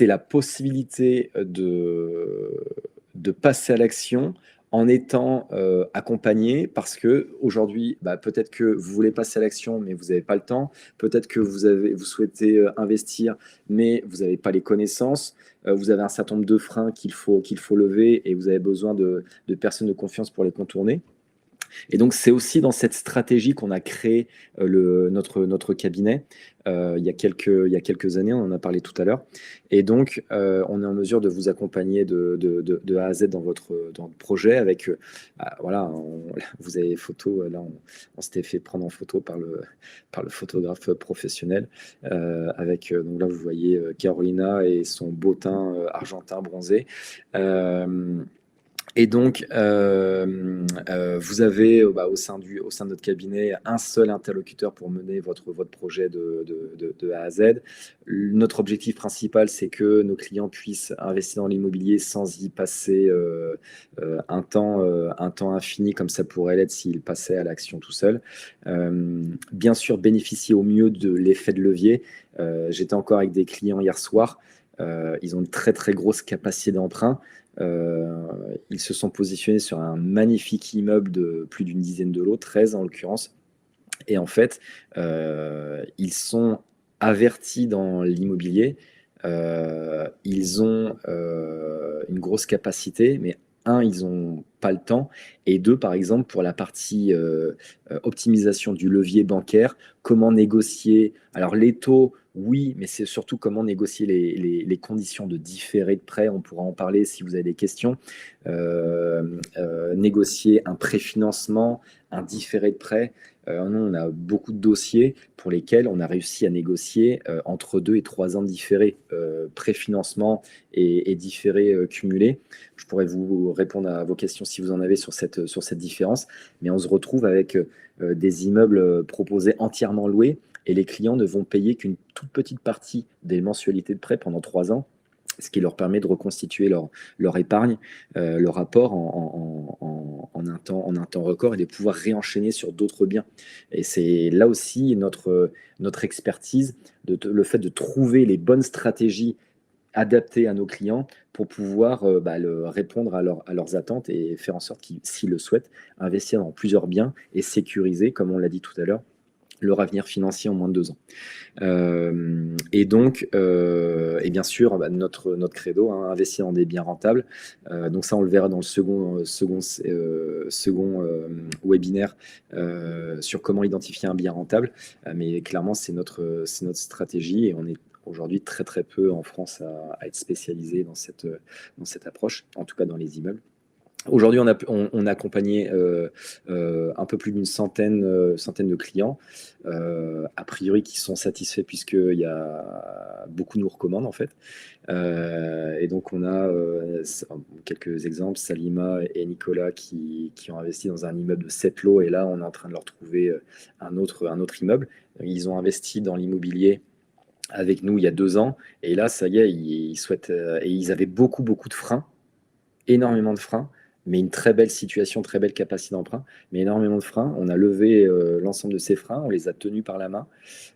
Speaker 1: la possibilité de passer à l'action en étant accompagné, parce que aujourd'hui, peut-être que vous voulez passer à l'action, mais vous n'avez pas le temps. Peut-être que vous souhaitez investir, mais vous n'avez pas les connaissances. Vous avez un certain nombre de freins qu'il faut lever, et vous avez besoin de personnes de confiance pour les contourner. Et donc, c'est aussi dans cette stratégie qu'on a créé notre cabinet il y a quelques années, on en a parlé tout à l'heure. Et donc, on est en mesure de vous accompagner de A à Z dans votre projet avec, voilà, vous avez photo, là, on s'était fait prendre en photo par le photographe professionnel. Donc là, vous voyez Carolina et son beau teint argentin bronzé. Et donc, vous avez au sein de notre cabinet un seul interlocuteur pour mener votre projet de A à Z. Notre objectif principal, c'est que nos clients puissent investir dans l'immobilier sans y passer un temps infini, comme ça pourrait l'être s'ils passaient à l'action tout seul. Bien sûr, bénéficier au mieux de l'effet de levier. J'étais encore avec des clients hier soir. Ils ont une très très grosse capacité d'emprunt. Ils se sont positionnés sur un magnifique immeuble de plus d'une dizaine de lots, 13 en l'occurrence. Et en fait, ils sont avertis dans l'immobilier. Ils ont une grosse capacité, mais ils n'ont pas le temps. Et deux, par exemple, pour la partie optimisation du levier bancaire, comment négocier. Alors, les taux, oui, mais c'est surtout comment négocier les conditions de différé de prêt. On pourra en parler si vous avez des questions. Négocier un préfinancement, un différé de prêt. Nous, on a beaucoup de dossiers pour lesquels on a réussi à négocier entre 2 et 3 ans de différé, préfinancement et différé cumulé. Je pourrais vous répondre à vos questions si vous en avez sur cette différence, mais on se retrouve avec des immeubles proposés entièrement loués, et les clients ne vont payer qu'une toute petite partie des mensualités de prêt pendant 3 ans, ce qui leur permet de reconstituer leur épargne, leur apport en un temps record, et de pouvoir réenchaîner sur d'autres biens. Et c'est là aussi notre expertise, le fait de trouver les bonnes stratégies adaptées à nos clients pour pouvoir répondre à leurs attentes et faire en sorte qu'ils, s'ils le souhaitent, investir dans plusieurs biens et sécuriser, comme on l'a dit tout à l'heure, leur avenir financier en moins de 2 ans. Et donc, et bien sûr, notre credo, investir dans des biens rentables. Donc ça, on le verra dans le second webinaire sur comment identifier un bien rentable. Mais clairement, c'est notre stratégie, et on est aujourd'hui très très peu en France à être spécialisé dans cette approche, en tout cas dans les immeubles. Aujourd'hui, on a accompagné un peu plus d'une centaine de clients, a priori qui sont satisfaits, puisqu'il y a beaucoup nous recommandent en fait. Et donc on a quelques exemples, Salima et Nicolas qui ont investi dans un immeuble de 7 lots, et là on est en train de leur trouver un autre immeuble. Ils ont investi dans l'immobilier avec nous il y a 2 ans, et là ça y est, ils souhaitent, et ils avaient beaucoup de freins, énormément de freins. mais une très belle situation, très belle capacité d'emprunt, mais énormément de freins. On a levé l'ensemble de ces freins, on les a tenus par la main,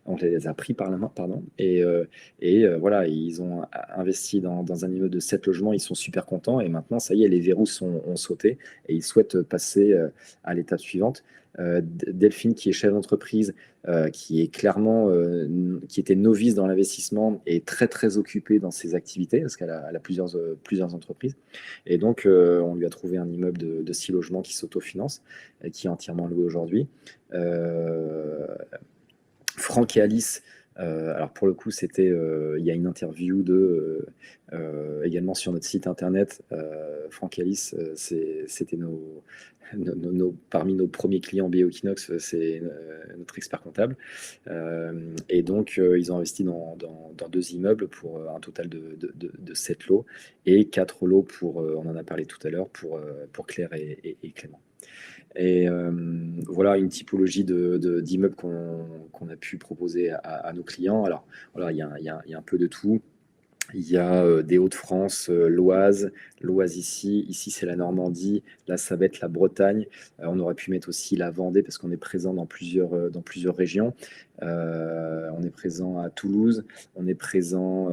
Speaker 1: on les a pris par la main, pardon, voilà, ils ont investi dans un immeuble de 7 logements, ils sont super contents, et maintenant, ça y est, les verrous ont sauté, et ils souhaitent passer à l'étape suivante. Delphine, qui est chef d'entreprise, qui est clairement, qui était novice dans l'investissement, est très très occupée dans ses activités, parce qu'elle a plusieurs entreprises. Et donc, on lui a trouvé un immeuble de 6 logements qui s'autofinance, qui est entièrement loué aujourd'hui. Franck et Alice, alors pour le coup, c'était, il y a une interview également sur notre site internet. Franck et Alice, c'était parmi nos premiers clients Bioquinox, c'est notre expert comptable. Et donc, ils ont investi dans 2 immeubles pour un total de 7 lots et 4 lots on en a parlé tout à l'heure, pour Claire et Clément. Et voilà une typologie d'immeubles qu'on a pu proposer à nos clients. Alors voilà, il y a un peu de tout. Il y a des Hauts-de-France, l'Oise ici c'est la Normandie, là ça va être la Bretagne. On aurait pu mettre aussi la Vendée parce qu'on est présent dans plusieurs régions. On est présent à Toulouse, on est présent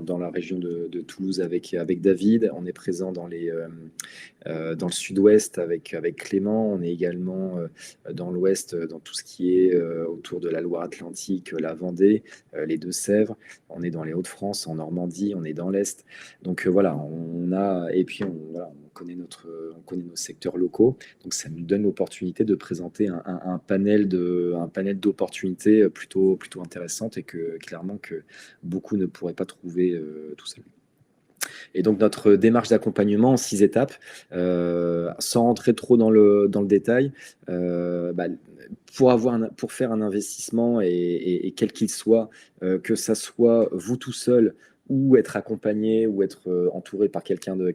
Speaker 1: dans la région de Toulouse avec David, on est présent dans le sud-ouest avec Clément, on est également dans l'ouest, dans tout ce qui est autour de la Loire-Atlantique, la Vendée, les Deux-Sèvres, on est dans les Hauts-de-France, en Normandie, on est dans l'Est. Donc voilà, et puis on connaît nos secteurs locaux, donc ça nous donne l'opportunité de présenter un panel d'opportunités plutôt intéressantes et clairement que beaucoup ne pourraient pas trouver tout seul. Et donc notre démarche d'accompagnement en 6 étapes, sans rentrer trop dans le détail, pour faire un investissement et quel qu'il soit, que ça soit vous tout seul ou être accompagné ou être entouré par quelqu'un de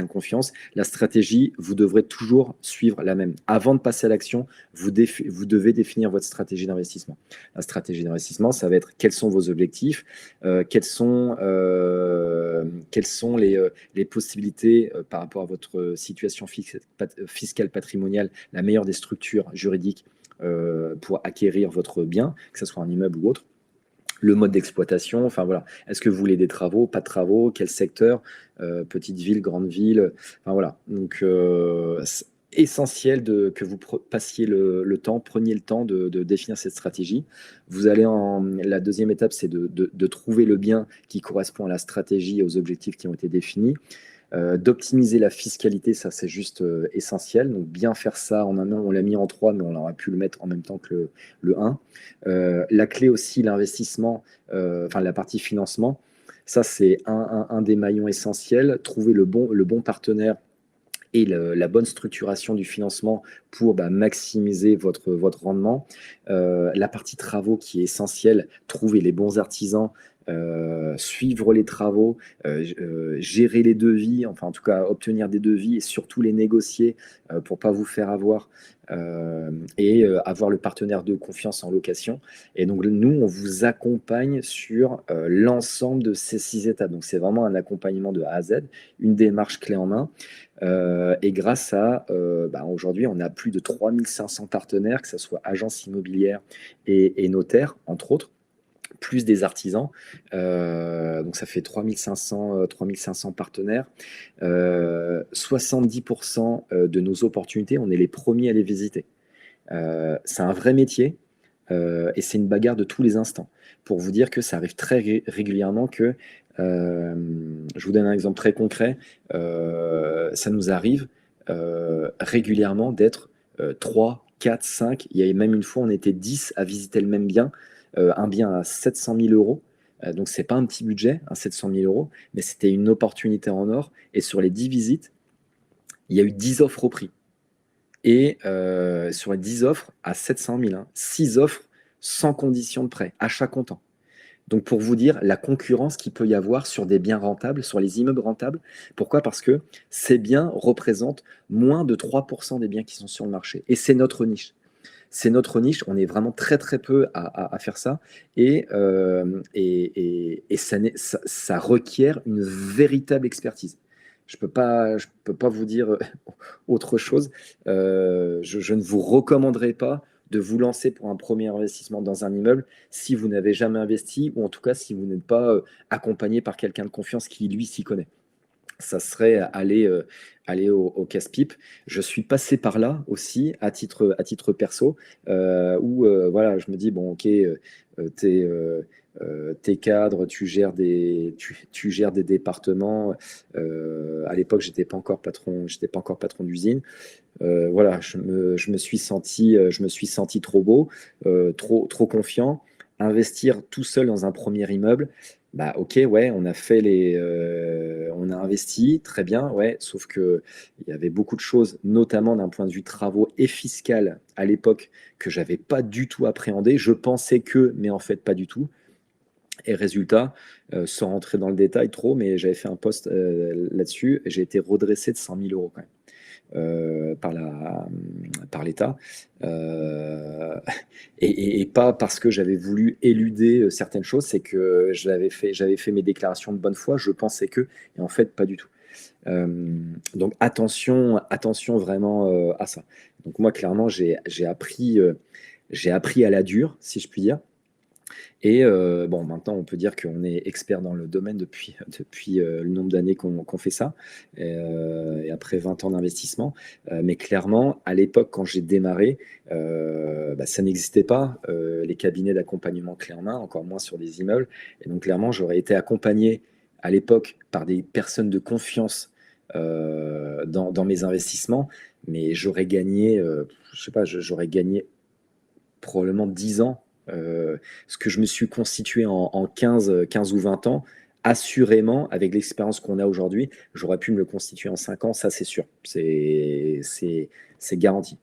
Speaker 1: confiance, la stratégie, vous devrez toujours suivre la même. Avant de passer à l'action, vous devez définir votre stratégie d'investissement. La stratégie d'investissement, ça va être quels sont vos objectifs, quelles sont les possibilités par rapport à votre situation fiscale patrimoniale, la meilleure des structures juridiques pour acquérir votre bien, que ce soit un immeuble ou autre. Le mode d'exploitation, enfin voilà. Est-ce que vous voulez des travaux, pas de travaux, quel secteur, petite ville, grande ville, enfin voilà. Donc c'est essentiel que vous passiez le temps, preniez le temps de définir cette stratégie. La deuxième étape, c'est de trouver le bien qui correspond à la stratégie et aux objectifs qui ont été définis. D'optimiser la fiscalité, ça c'est juste essentiel. Donc bien faire ça en un an, on l'a mis en 3, mais on aurait pu le mettre en même temps que le 1. La clé aussi, l'investissement, la partie financement, ça c'est un des maillons essentiels. Trouver le bon partenaire et la bonne structuration du financement pour maximiser votre rendement. La partie travaux qui est essentielle, trouver les bons artisans, suivre les travaux, gérer les devis, enfin en tout cas obtenir des devis et surtout les négocier pour pas vous faire avoir et avoir le partenaire de confiance en location. Et donc nous, on vous accompagne sur l'ensemble de ces 6 étapes. Donc c'est vraiment un accompagnement de A à Z, une démarche clé en main. Et grâce à, aujourd'hui, on a plus de 3500 partenaires, que ce soit agences immobilières et notaires, entre autres, plus des artisans. Donc ça fait 3500 partenaires. 70% de nos opportunités, on est les premiers à les visiter. C'est un vrai métier et c'est une bagarre de tous les instants. Pour vous dire que ça arrive très régulièrement que, je vous donne un exemple très concret, ça nous arrive régulièrement d'être 3, 4, 5, il y a même une fois on était 10 à visiter le même bien, un bien à 700 000 euros. Donc c'est pas un petit budget, 700 000 euros, mais c'était une opportunité en or. Et sur les 10 visites, il y a eu 10 offres au prix. Et sur les 10 offres à 700 000, 6 offres sans condition de prêt, achat comptant. Donc pour vous dire la concurrence qu'il peut y avoir sur des biens rentables, sur les immeubles rentables. Pourquoi? Parce que ces biens représentent moins de 3% des biens qui sont sur le marché. Et c'est notre niche. C'est notre niche, on est vraiment très très peu à faire ça. Et ça requiert une véritable expertise. Je peux pas vous dire autre chose. Je ne vous recommanderais pas de vous lancer pour un premier investissement dans un immeuble si vous n'avez jamais investi ou en tout cas si vous n'êtes pas accompagné par quelqu'un de confiance qui, lui, s'y connaît. Ça serait aller au casse-pipe. Je suis passé par là aussi à titre perso, où voilà, je me dis, bon, ok, t'es cadre, tu gères des départements. À l'époque, j'étais pas encore patron d'usine. Voilà, je me suis senti trop beau, trop confiant. Investir tout seul dans un premier immeuble, bah ok, ouais, on a investi, très bien, ouais, sauf que il y avait beaucoup de choses, notamment d'un point de vue travaux et fiscal à l'époque, que j'avais pas du tout appréhendé. Je pensais que, mais en fait pas du tout. Et résultat, sans rentrer dans le détail trop, mais j'avais fait un post là-dessus, et j'ai été redressé de 100 000 euros quand même par l'État, euh, et pas parce que j'avais voulu éluder certaines choses, c'est que j'avais fait mes déclarations de bonne foi, je pensais que, et en fait pas du tout. Donc attention vraiment à ça. Donc moi clairement j'ai appris à la dure, si je puis dire. Et bon, maintenant, on peut dire qu'on est expert dans le domaine depuis le nombre d'années qu'on fait ça, et après 20 ans d'investissement. Mais clairement, à l'époque, quand j'ai démarré, bah, ça n'existait pas, les cabinets d'accompagnement clé en main, encore moins sur des immeubles. Et donc, clairement, j'aurais été accompagné à l'époque par des personnes de confiance dans mes investissements, mais j'aurais gagné, je sais pas, j'aurais gagné probablement 10 ans, ce que je me suis constitué en 15 ou 20 ans, assurément, avec l'expérience qu'on a aujourd'hui, j'aurais pu me le constituer en 5 ans, ça c'est sûr, c'est garanti.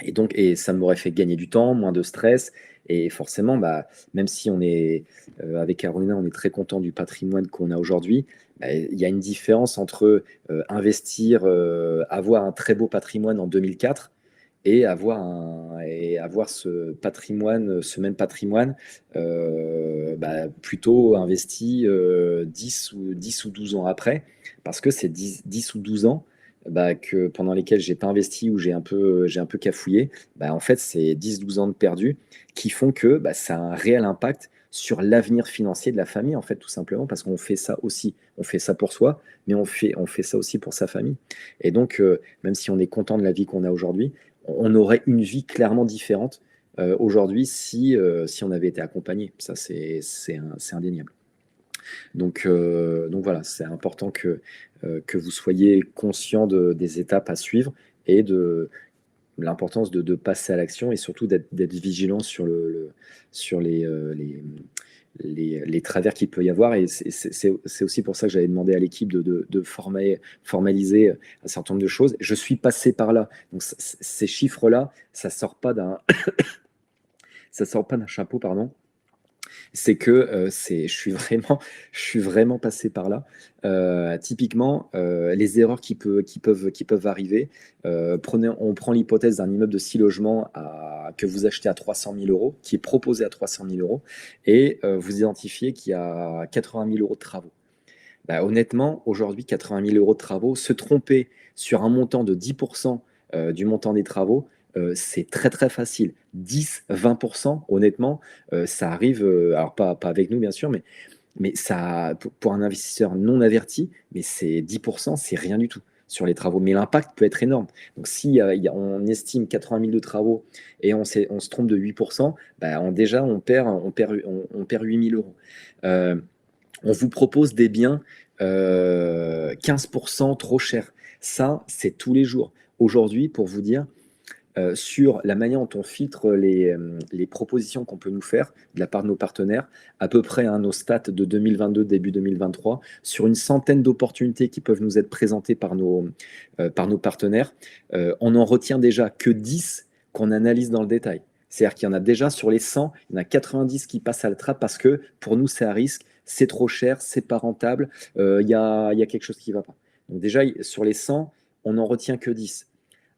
Speaker 1: Et donc, et ça m'aurait fait gagner du temps, moins de stress, et forcément, bah, même si on est, avec Carolina, on est très content du patrimoine qu'on a aujourd'hui, bah, il y a une différence entre investir, avoir un très beau patrimoine en 2004 et avoir ce patrimoine, ce même patrimoine, bah, plutôt investi 10 ou 12 ans après, parce que c'est 10 ou 12 ans bah, pendant lesquels j'ai pas investi ou j'ai un peu cafouillé, bah, en fait, c'est 10 12 ans de perdu qui font que bah, ça a un réel impact sur l'avenir financier de la famille, en fait, tout simplement, parce qu'on fait ça aussi. On fait ça pour soi, mais on fait ça aussi pour sa famille. Et donc, même si on est content de la vie qu'on a aujourd'hui, on aurait une vie clairement différente aujourd'hui si on avait été accompagné. Ça, c'est indéniable. Donc voilà, c'est important que vous soyez conscient des étapes à suivre et de l'importance de passer à l'action et surtout d'être vigilant sur sur les travers qu'il peut y avoir. Et c'est aussi pour ça que j'avais demandé à l'équipe de formaliser un certain nombre de choses. Je suis passé par là. Donc ces chiffres-là, ça sort pas d'un chapeau, pardon. C'est que je suis vraiment passé par là. Typiquement, les erreurs qui peuvent arriver. On prend l'hypothèse d'un immeuble de 6 logements que vous achetez à 300 000 euros, qui est proposé à 300 000 euros, et vous identifiez qu'il y a 80 000 euros de travaux. Bah, honnêtement, aujourd'hui, 80 000 euros de travaux, se tromper sur un montant de 10% du montant des travaux, c'est très très facile. 10-20%, honnêtement, ça arrive, alors pas avec nous bien sûr, mais ça, pour un investisseur non averti, mais c'est 10%, c'est rien du tout sur les travaux. Mais l'impact peut être énorme. Donc si on estime 80 000 de travaux et on se trompe de 8%, bah, déjà on perd 8 000 euros. On vous propose des biens 15% trop chers. Ça, c'est tous les jours. Aujourd'hui, pour vous dire, sur la manière dont on filtre les propositions qu'on peut nous faire de la part de nos partenaires, à peu près à nos stats de 2022, début 2023, sur une centaine d'opportunités qui peuvent nous être présentées par nos partenaires, on n'en retient déjà que 10 qu'on analyse dans le détail. C'est-à-dire qu'il y en a déjà sur les 100, il y en a 90 qui passent à la trappe parce que pour nous, c'est à risque, c'est trop cher, c'est pas rentable, il y a quelque chose qui ne va pas. Donc déjà, sur les 100, on n'en retient que 10.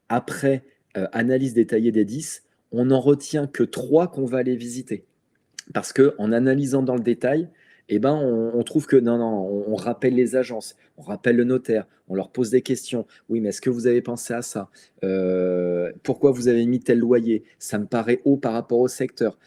Speaker 1: Après analyse détaillée des 10, on n'en retient que 3 qu'on va aller visiter. Parce qu'en analysant dans le détail, eh ben, on trouve que non, non, on rappelle les agences, on rappelle le notaire, on leur pose des questions. Oui, mais est-ce que vous avez pensé à ça? Pourquoi vous avez mis tel loyer? Ça me paraît haut par rapport au secteur.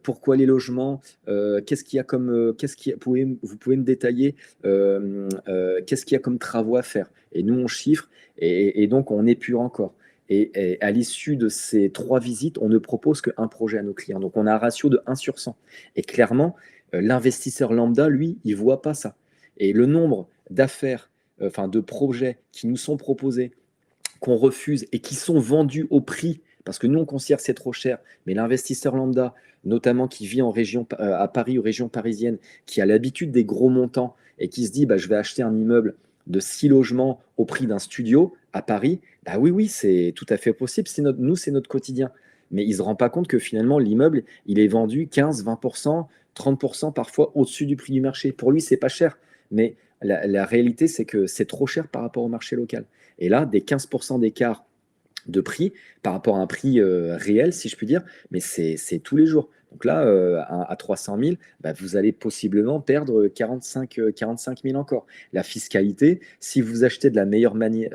Speaker 1: Pourquoi les logements? Qu'est-ce qu'il y a comme, vous pouvez me détailler qu'est-ce qu'il y a comme travaux à faire? Et nous, on chiffre et donc on épure encore. Et à l'issue de ces 3 visites, on ne propose qu'un projet à nos clients. Donc on a un ratio de 1 sur 100. Et clairement, l'investisseur lambda, lui, il ne voit pas ça. Et le nombre d'affaires, enfin de projets qui nous sont proposés, qu'on refuse et qui sont vendus au prix, parce que nous, on considère que c'est trop cher, mais l'investisseur lambda, notamment qui vit en région, à Paris ou région parisienne, qui a l'habitude des gros montants et qui se dit, bah, je vais acheter un immeuble de 6 logements au prix d'un studio à Paris, bah oui, oui, c'est tout à fait possible. Nous, c'est notre quotidien. Mais il ne se rend pas compte que finalement, l'immeuble, il est vendu 15, 20%, 30% parfois au-dessus du prix du marché. Pour lui, c'est pas cher. Mais la réalité, c'est que c'est trop cher par rapport au marché local. Et là, des 15% d'écart de prix par rapport à un prix réel, si je puis dire, mais c'est tous les jours. Donc là, à 300 000, bah, vous allez possiblement perdre 45 000 encore. La fiscalité, si vous achetez de la meilleure manière,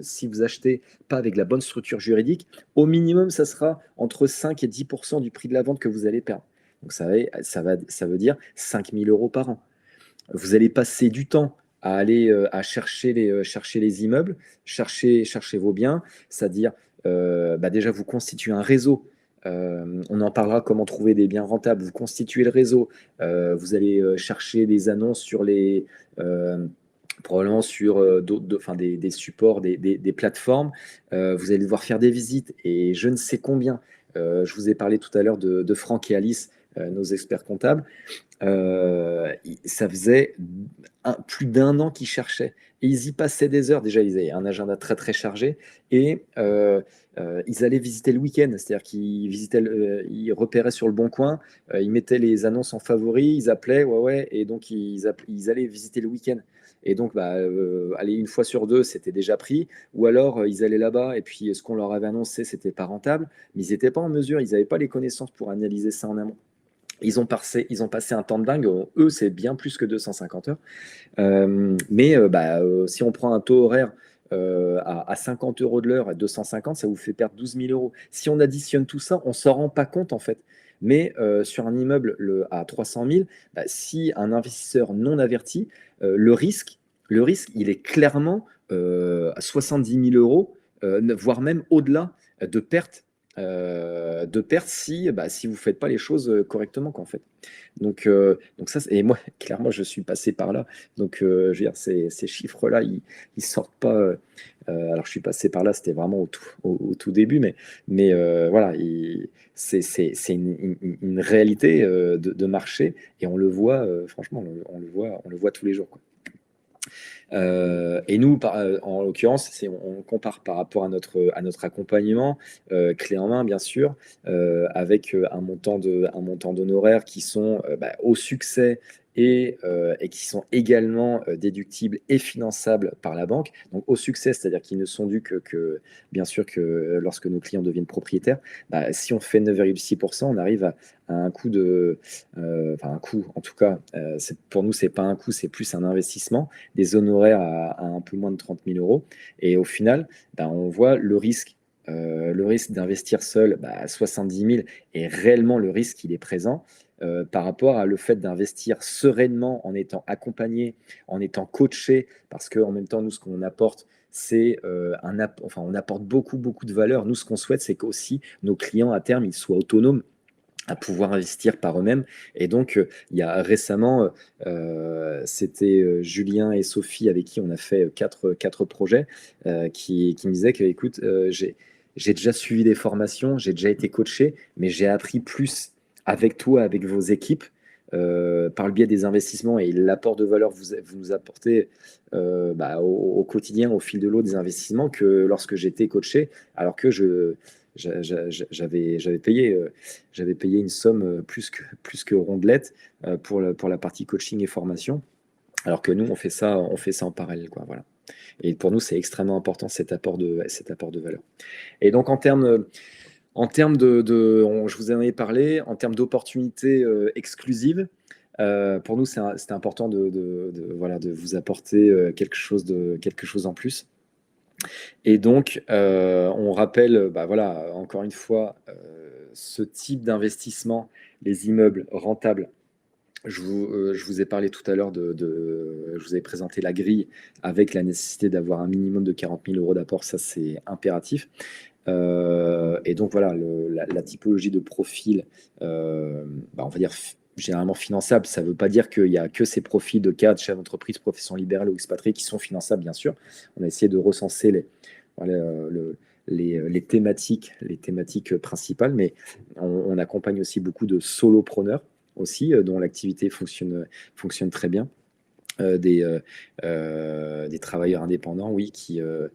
Speaker 1: si vous achetez pas avec la bonne structure juridique, au minimum, ça sera entre 5 et 10% du prix de la vente que vous allez perdre. Donc ça veut dire 5 000 euros par an. Vous allez passer du temps à aller à chercher les immeubles, chercher vos biens, c'est-à-dire bah déjà vous constituez un réseau. On en parlera comment trouver des biens rentables. Vous constituez le réseau, vous allez chercher des annonces sur euh, probablement sur enfin, des supports, des plateformes. Vous allez devoir faire des visites et je ne sais combien. Je vous ai parlé tout à l'heure de Franck et Alice, nos experts comptables. Ça faisait plus d'1 an qu'ils cherchaient. Et ils y passaient des heures. Déjà, ils avaient un agenda très très chargé. Et ils allaient visiter le week-end. C'est-à-dire ils repéraient sur le bon coin, ils mettaient les annonces en favoris, ils appelaient, ouais, ouais, et donc ils allaient visiter le week-end. Et donc, bah, aller 1 fois sur 2, c'était déjà pris. Ou alors, ils allaient là-bas, et puis ce qu'on leur avait annoncé, c'était pas rentable. Mais ils n'étaient pas en mesure, ils n'avaient pas les connaissances pour analyser ça en amont. Ils ont passé un temps de dingue. Eux, c'est bien plus que 250 heures. Si on prend un taux horaire à 50 euros de l'heure, à 250, ça vous fait perdre 12 000 euros. Si on additionne tout ça, on ne s'en rend pas compte en fait. Mais sur un immeuble à 300 000, bah, si un investisseur non averti, le risque, il est clairement à 70 000 euros, voire même au-delà de perte si vous ne faites pas les choses correctement, quoi, en fait. Donc ça, et moi, clairement, je suis passé par là. Donc, je veux dire, ces chiffres-là, ils sortent pas. Alors, je suis passé par là, c'était vraiment au tout début, mais voilà, c'est une réalité de marché et on le voit, franchement, on le voit tous les jours, quoi. Et nous, en l'occurrence, on compare par rapport à notre accompagnement, clé en main, bien sûr, avec un montant d'honoraires qui sont bah, au succès et qui sont également déductibles et finançables par la banque. Donc au succès, c'est-à-dire qu'ils ne sont dus bien sûr, que lorsque nos clients deviennent propriétaires. Bah, si on fait 9,6%, on arrive à un coût enfin un coût, en tout cas, pour nous, c'est pas un coût, c'est plus un investissement, des honoraires à un peu moins de 30 000 euros. Et au final, bah, on voit le risque d'investir seul à 70 000 et réellement le risque, il est présent par rapport à le fait d'investir sereinement en étant accompagné, en étant coaché, parce qu'en même temps, nous, ce qu'on apporte, c'est enfin, on apporte beaucoup, beaucoup de valeur. Nous, ce qu'on souhaite, c'est qu'aussi nos clients, à terme, ils soient autonomes à pouvoir investir par eux-mêmes. Et donc, il y a récemment, c'était Julien et Sophie avec qui on a fait quatre projets qui me disaient que, écoute, j'ai déjà suivi des formations, j'ai déjà été coaché, mais j'ai appris plus avec toi, avec vos équipes, par le biais des investissements et l'apport de valeur que vous nous apportez au quotidien, au fil de l'eau des investissements, que lorsque j'étais coaché, alors que j'avais payé une somme plus que rondelette pour la partie coaching et formation, alors que nous, on fait ça en parallèle, quoi, voilà. Et pour nous, c'est extrêmement important cet apport de valeur. Et donc, je vous en ai parlé, en termes d'opportunités exclusives, Pour nous, c'était important voilà, de vous apporter quelque chose en plus. Et donc, on rappelle, bah voilà, encore une fois, ce type d'investissement, les immeubles rentables. Je vous ai parlé tout à l'heure je vous ai présenté la grille avec la nécessité d'avoir un minimum de 40 000 euros d'apport, ça c'est impératif. Et donc voilà, la typologie de profil, bah, on va dire généralement finançable, ça ne veut pas dire qu'il n'y a que ces profils de cadre, chef d'entreprise, profession libérale ou expatrié qui sont finançables, bien sûr. On a essayé de recenser voilà, les thématiques principales, mais on accompagne aussi beaucoup de solopreneurs aussi, dont l'activité fonctionne très bien. Des travailleurs indépendants, oui, qui ont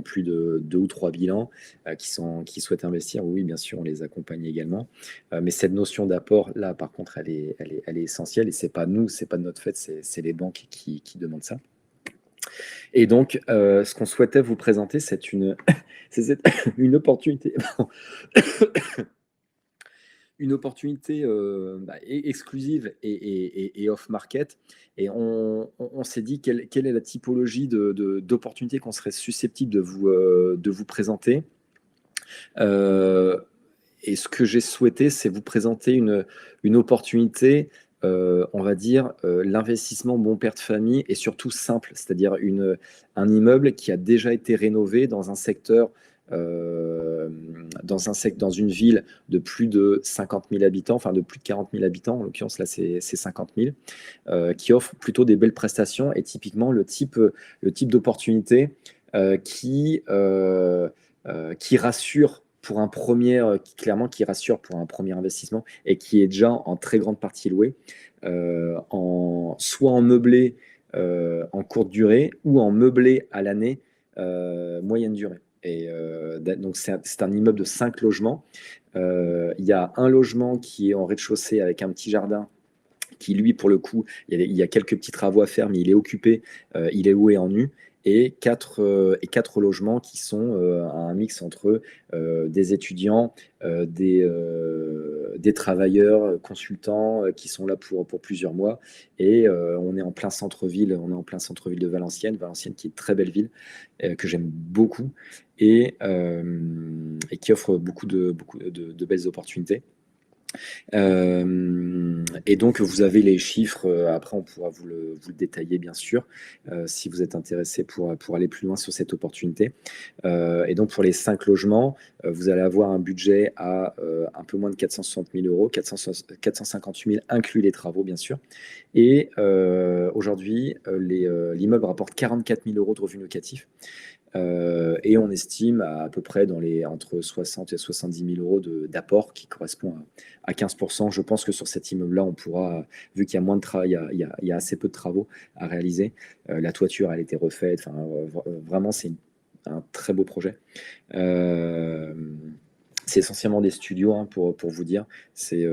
Speaker 1: plus de 2 ou 3 bilans, qui souhaitent investir, oui, bien sûr, on les accompagne également. Mais cette notion d'apport, là, par contre, elle est essentielle et c'est pas nous, c'est pas de notre fait, c'est les banques qui demandent ça. Et donc, ce qu'on souhaitait vous présenter, c'est une opportunité. Une opportunité exclusive et off-market. Et on s'est dit quelle est la typologie d'opportunités qu'on serait susceptible de vous présenter. Et ce que j'ai souhaité, c'est vous présenter une opportunité, on va dire, l'investissement bon père de famille et surtout simple, c'est-à-dire un immeuble qui a déjà été rénové dans un secteur, dans une ville de plus de 50 000 habitants, enfin de plus de 40 000 habitants, en l'occurrence là c'est 50 000, qui offre plutôt des belles prestations et typiquement le type d'opportunité qui rassure pour un premier, clairement qui rassure pour un premier investissement et qui est déjà en très grande partie loué, soit en meublé en courte durée ou en meublé à l'année moyenne durée. Et donc c'est un immeuble de 5 logements. Il y a un logement qui est en rez-de-chaussée avec un petit jardin qui lui, pour le coup, il y a quelques petits travaux à faire, mais il est occupé, il est loué en nu, et quatre logements qui sont un mix entre des étudiants, des travailleurs, consultants qui sont là pour plusieurs mois. Et on est en plein centre-ville, de Valenciennes, qui est une très belle ville, que j'aime beaucoup, et qui offre beaucoup de belles opportunités. Et donc, vous avez les chiffres. Après, on pourra vous le détailler, bien sûr, si vous êtes intéressé pour aller plus loin sur cette opportunité. Et donc, pour les 5 logements, vous allez avoir un budget à un peu moins de 460 000 euros, 458 000 inclus les travaux, bien sûr. Et aujourd'hui, l'immeuble rapporte 44 000 euros de revenus locatifs. Et on estime à peu près entre 60 et 70 000 euros d'apport qui correspond à 15%. Je pense que sur cet immeuble-là, on pourra, vu qu'il y a moins de travail, il y a assez peu de travaux à réaliser. La toiture, elle a été refaite. Enfin, vraiment, c'est un très beau projet. C'est essentiellement des studios, hein, pour vous dire. C'est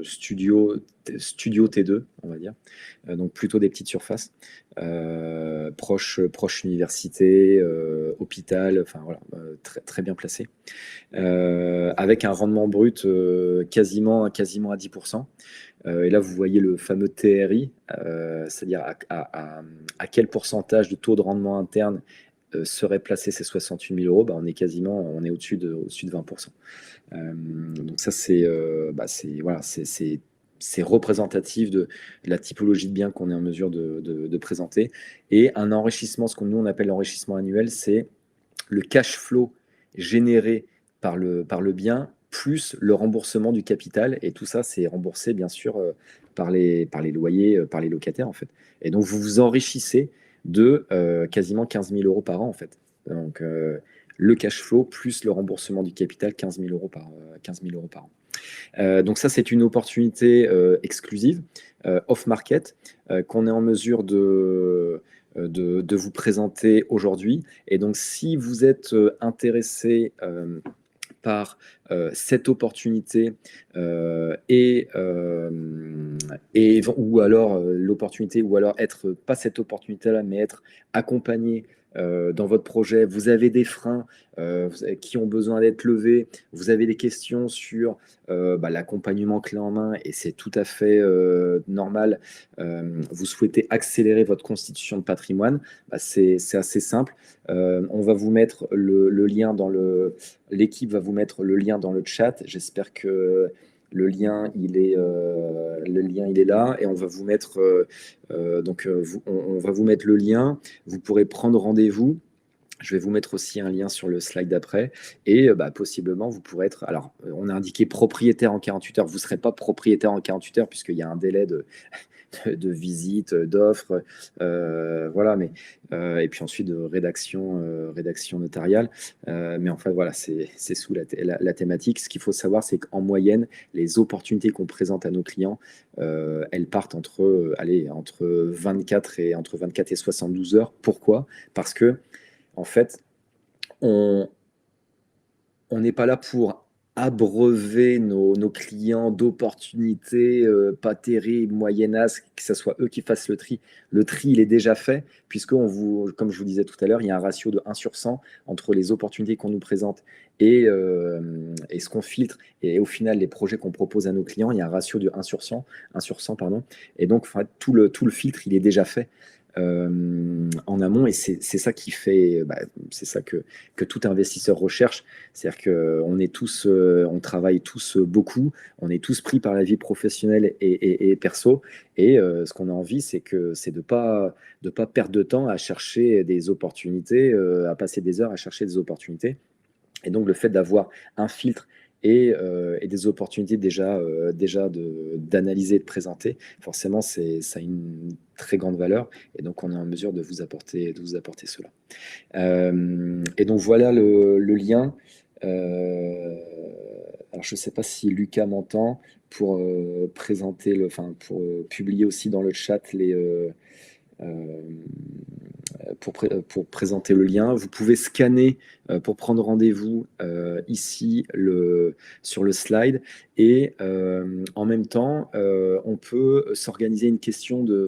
Speaker 1: studio T2, on va dire. Donc plutôt des petites surfaces. Proche université, hôpital, enfin voilà, très, très bien placé. Avec un rendement brut quasiment à 10%. Et là, vous voyez le fameux TRI, c'est-à-dire à quel pourcentage de taux de rendement interne seraient placés ces 68 000 euros. Bah, on est au-dessus de 20%. Donc ça, voilà, c'est représentatif de la typologie de biens qu'on est en mesure de présenter. Et un enrichissement, ce que nous on appelle l'enrichissement annuel, c'est le cash flow généré par le bien, plus le remboursement du capital. Et tout ça, c'est remboursé, bien sûr, par les loyers, par les locataires, en fait. Et donc, vous vous enrichissez de quasiment 15 000 euros par an, en fait. Donc, le cash flow plus le remboursement du capital, 15 000 euros par an. Donc ça, c'est une opportunité exclusive, off-market, qu'on est en mesure de vous présenter aujourd'hui. Et donc, si vous êtes intéressé par cette opportunité ou alors l'opportunité, ou alors pas cette opportunité-là, mais être accompagné dans votre projet, vous avez des freins qui ont besoin d'être levés, vous avez des questions sur l'accompagnement clé en main, et c'est tout à fait normal, vous souhaitez accélérer votre constitution de patrimoine, c'est assez simple. On va vous mettre le lien l'équipe va vous mettre le lien dans le chat. J'espère que le lien il est là, et on va vous mettre on va vous mettre le lien. Vous pourrez prendre rendez-vous. Je vais vous mettre aussi un lien sur le slide d'après, et possiblement vous pourrez être. Alors, on a indiqué propriétaire en 48 heures. Vous ne serez pas propriétaire en 48 heures puisqu'il y a un délai de visite, d'offres, voilà. Mais et puis ensuite de rédaction notariale. Mais en fait, voilà, c'est sous la thématique. Ce qu'il faut savoir, c'est qu'en moyenne, les opportunités qu'on présente à nos clients, elles partent entre 24 et 72 heures. Pourquoi? Parce que en fait, on n'est pas là pour abreuver nos clients d'opportunités pas terribles, moyennas, que ce soit eux qui fassent le tri. Le tri, il est déjà fait, puisque comme je vous disais tout à l'heure, il y a un ratio de 1 sur 100 entre les opportunités qu'on nous présente et ce qu'on filtre. Et au final, les projets qu'on propose à nos clients, il y a un ratio de 1 sur 100, pardon. Et donc, en fait, tout le filtre, il est déjà fait en amont, et c'est ça qui fait, c'est ça que tout investisseur recherche. C'est-à-dire qu'on est tous, on travaille tous beaucoup, on est tous pris par la vie professionnelle et perso, et ce qu'on a envie, c'est de pas perdre de temps à chercher des opportunités, à passer des heures à chercher des opportunités. Et donc le fait d'avoir un filtre et des opportunités déjà d'analyser et de présenter, forcément, ça a une très grande valeur, et donc on est en mesure de vous apporter cela. Et donc voilà le lien. Alors je ne sais pas si Lucas m'entend pour présenter pour publier aussi dans le chat pour présenter le lien. Vous pouvez scanner pour prendre rendez-vous ici sur le slide, et en même temps on peut s'organiser une session de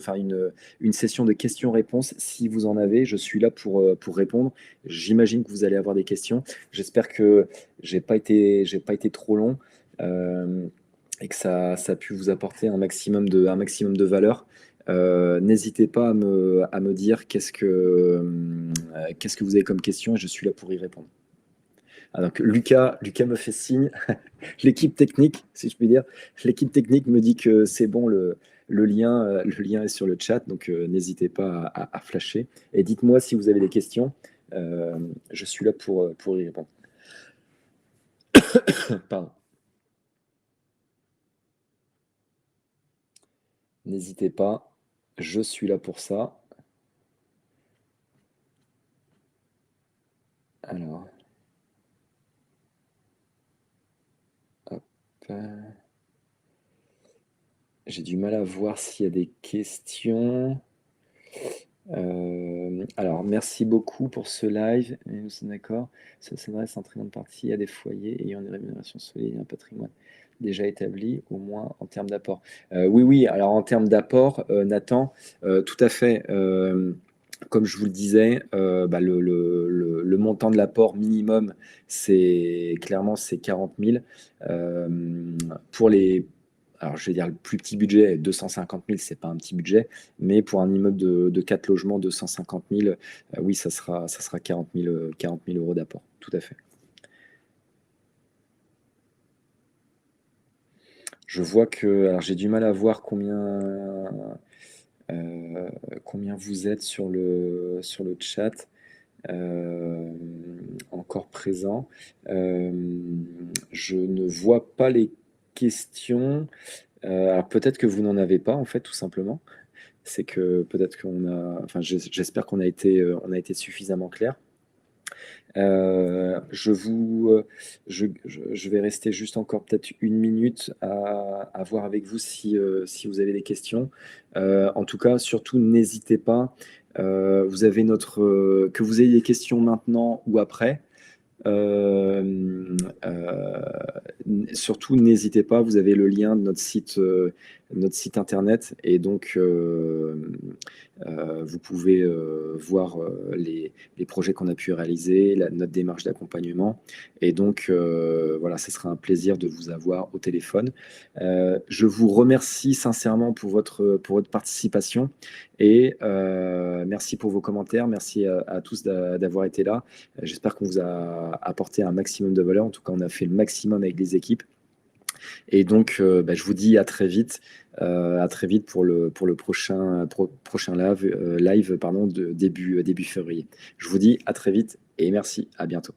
Speaker 1: questions-réponses si vous en avez. Je suis là pour répondre. J'imagine que vous allez avoir des questions. J'espère que j'ai pas été trop long et que ça a pu vous apporter un maximum de valeur. N'hésitez pas à me dire qu'est-ce que vous avez comme question, et je suis là pour y répondre. Donc Lucas me fait signe, l'équipe technique, si je puis dire, l'équipe technique me dit que c'est bon, le lien est sur le chat, donc n'hésitez pas à flasher, et dites-moi si vous avez des questions, je suis là pour y répondre. Pardon. N'hésitez pas, je suis là pour ça. Alors, hop. J'ai du mal à voir s'il y a des questions. Alors, merci beaucoup pour ce live. Nous sommes d'accord. Ça s'adresse en très grande partie à des foyers ayant une rémunération solide et un patrimoine déjà établi, au moins en termes d'apport. Oui. Alors, en termes d'apport, Nathan, tout à fait. Comme je vous le disais, le montant de l'apport minimum, c'est 40 000. Pour alors je vais dire le plus petit budget, 250 000, c'est pas un petit budget, mais pour un immeuble de 4 logements, 250 000, oui, ça sera 40 000 euros d'apport, tout à fait. Je vois que, alors j'ai du mal à voir combien vous êtes sur le chat. Encore présent. Je ne vois pas les questions. Alors peut-être que vous n'en avez pas, en fait, tout simplement. C'est que peut-être j'espère qu'on a été suffisamment clair. Je vais rester juste encore peut-être une minute à voir avec vous si vous avez des questions. En tout cas, surtout, n'hésitez pas. Vous avez que vous ayez des questions maintenant ou après. Surtout, n'hésitez pas, vous avez le lien de notre site internet, et donc Vous pouvez voir les projets qu'on a pu réaliser, notre démarche d'accompagnement. Et donc, voilà, ce sera un plaisir de vous avoir au téléphone. Je vous remercie sincèrement pour votre participation et merci pour vos commentaires. Merci à tous d'avoir été là. J'espère qu'on vous a apporté un maximum de valeur. En tout cas, on a fait le maximum avec les équipes. Et donc, je vous dis à très vite pour le prochain live, de début février. Je vous dis à très vite et merci, à bientôt.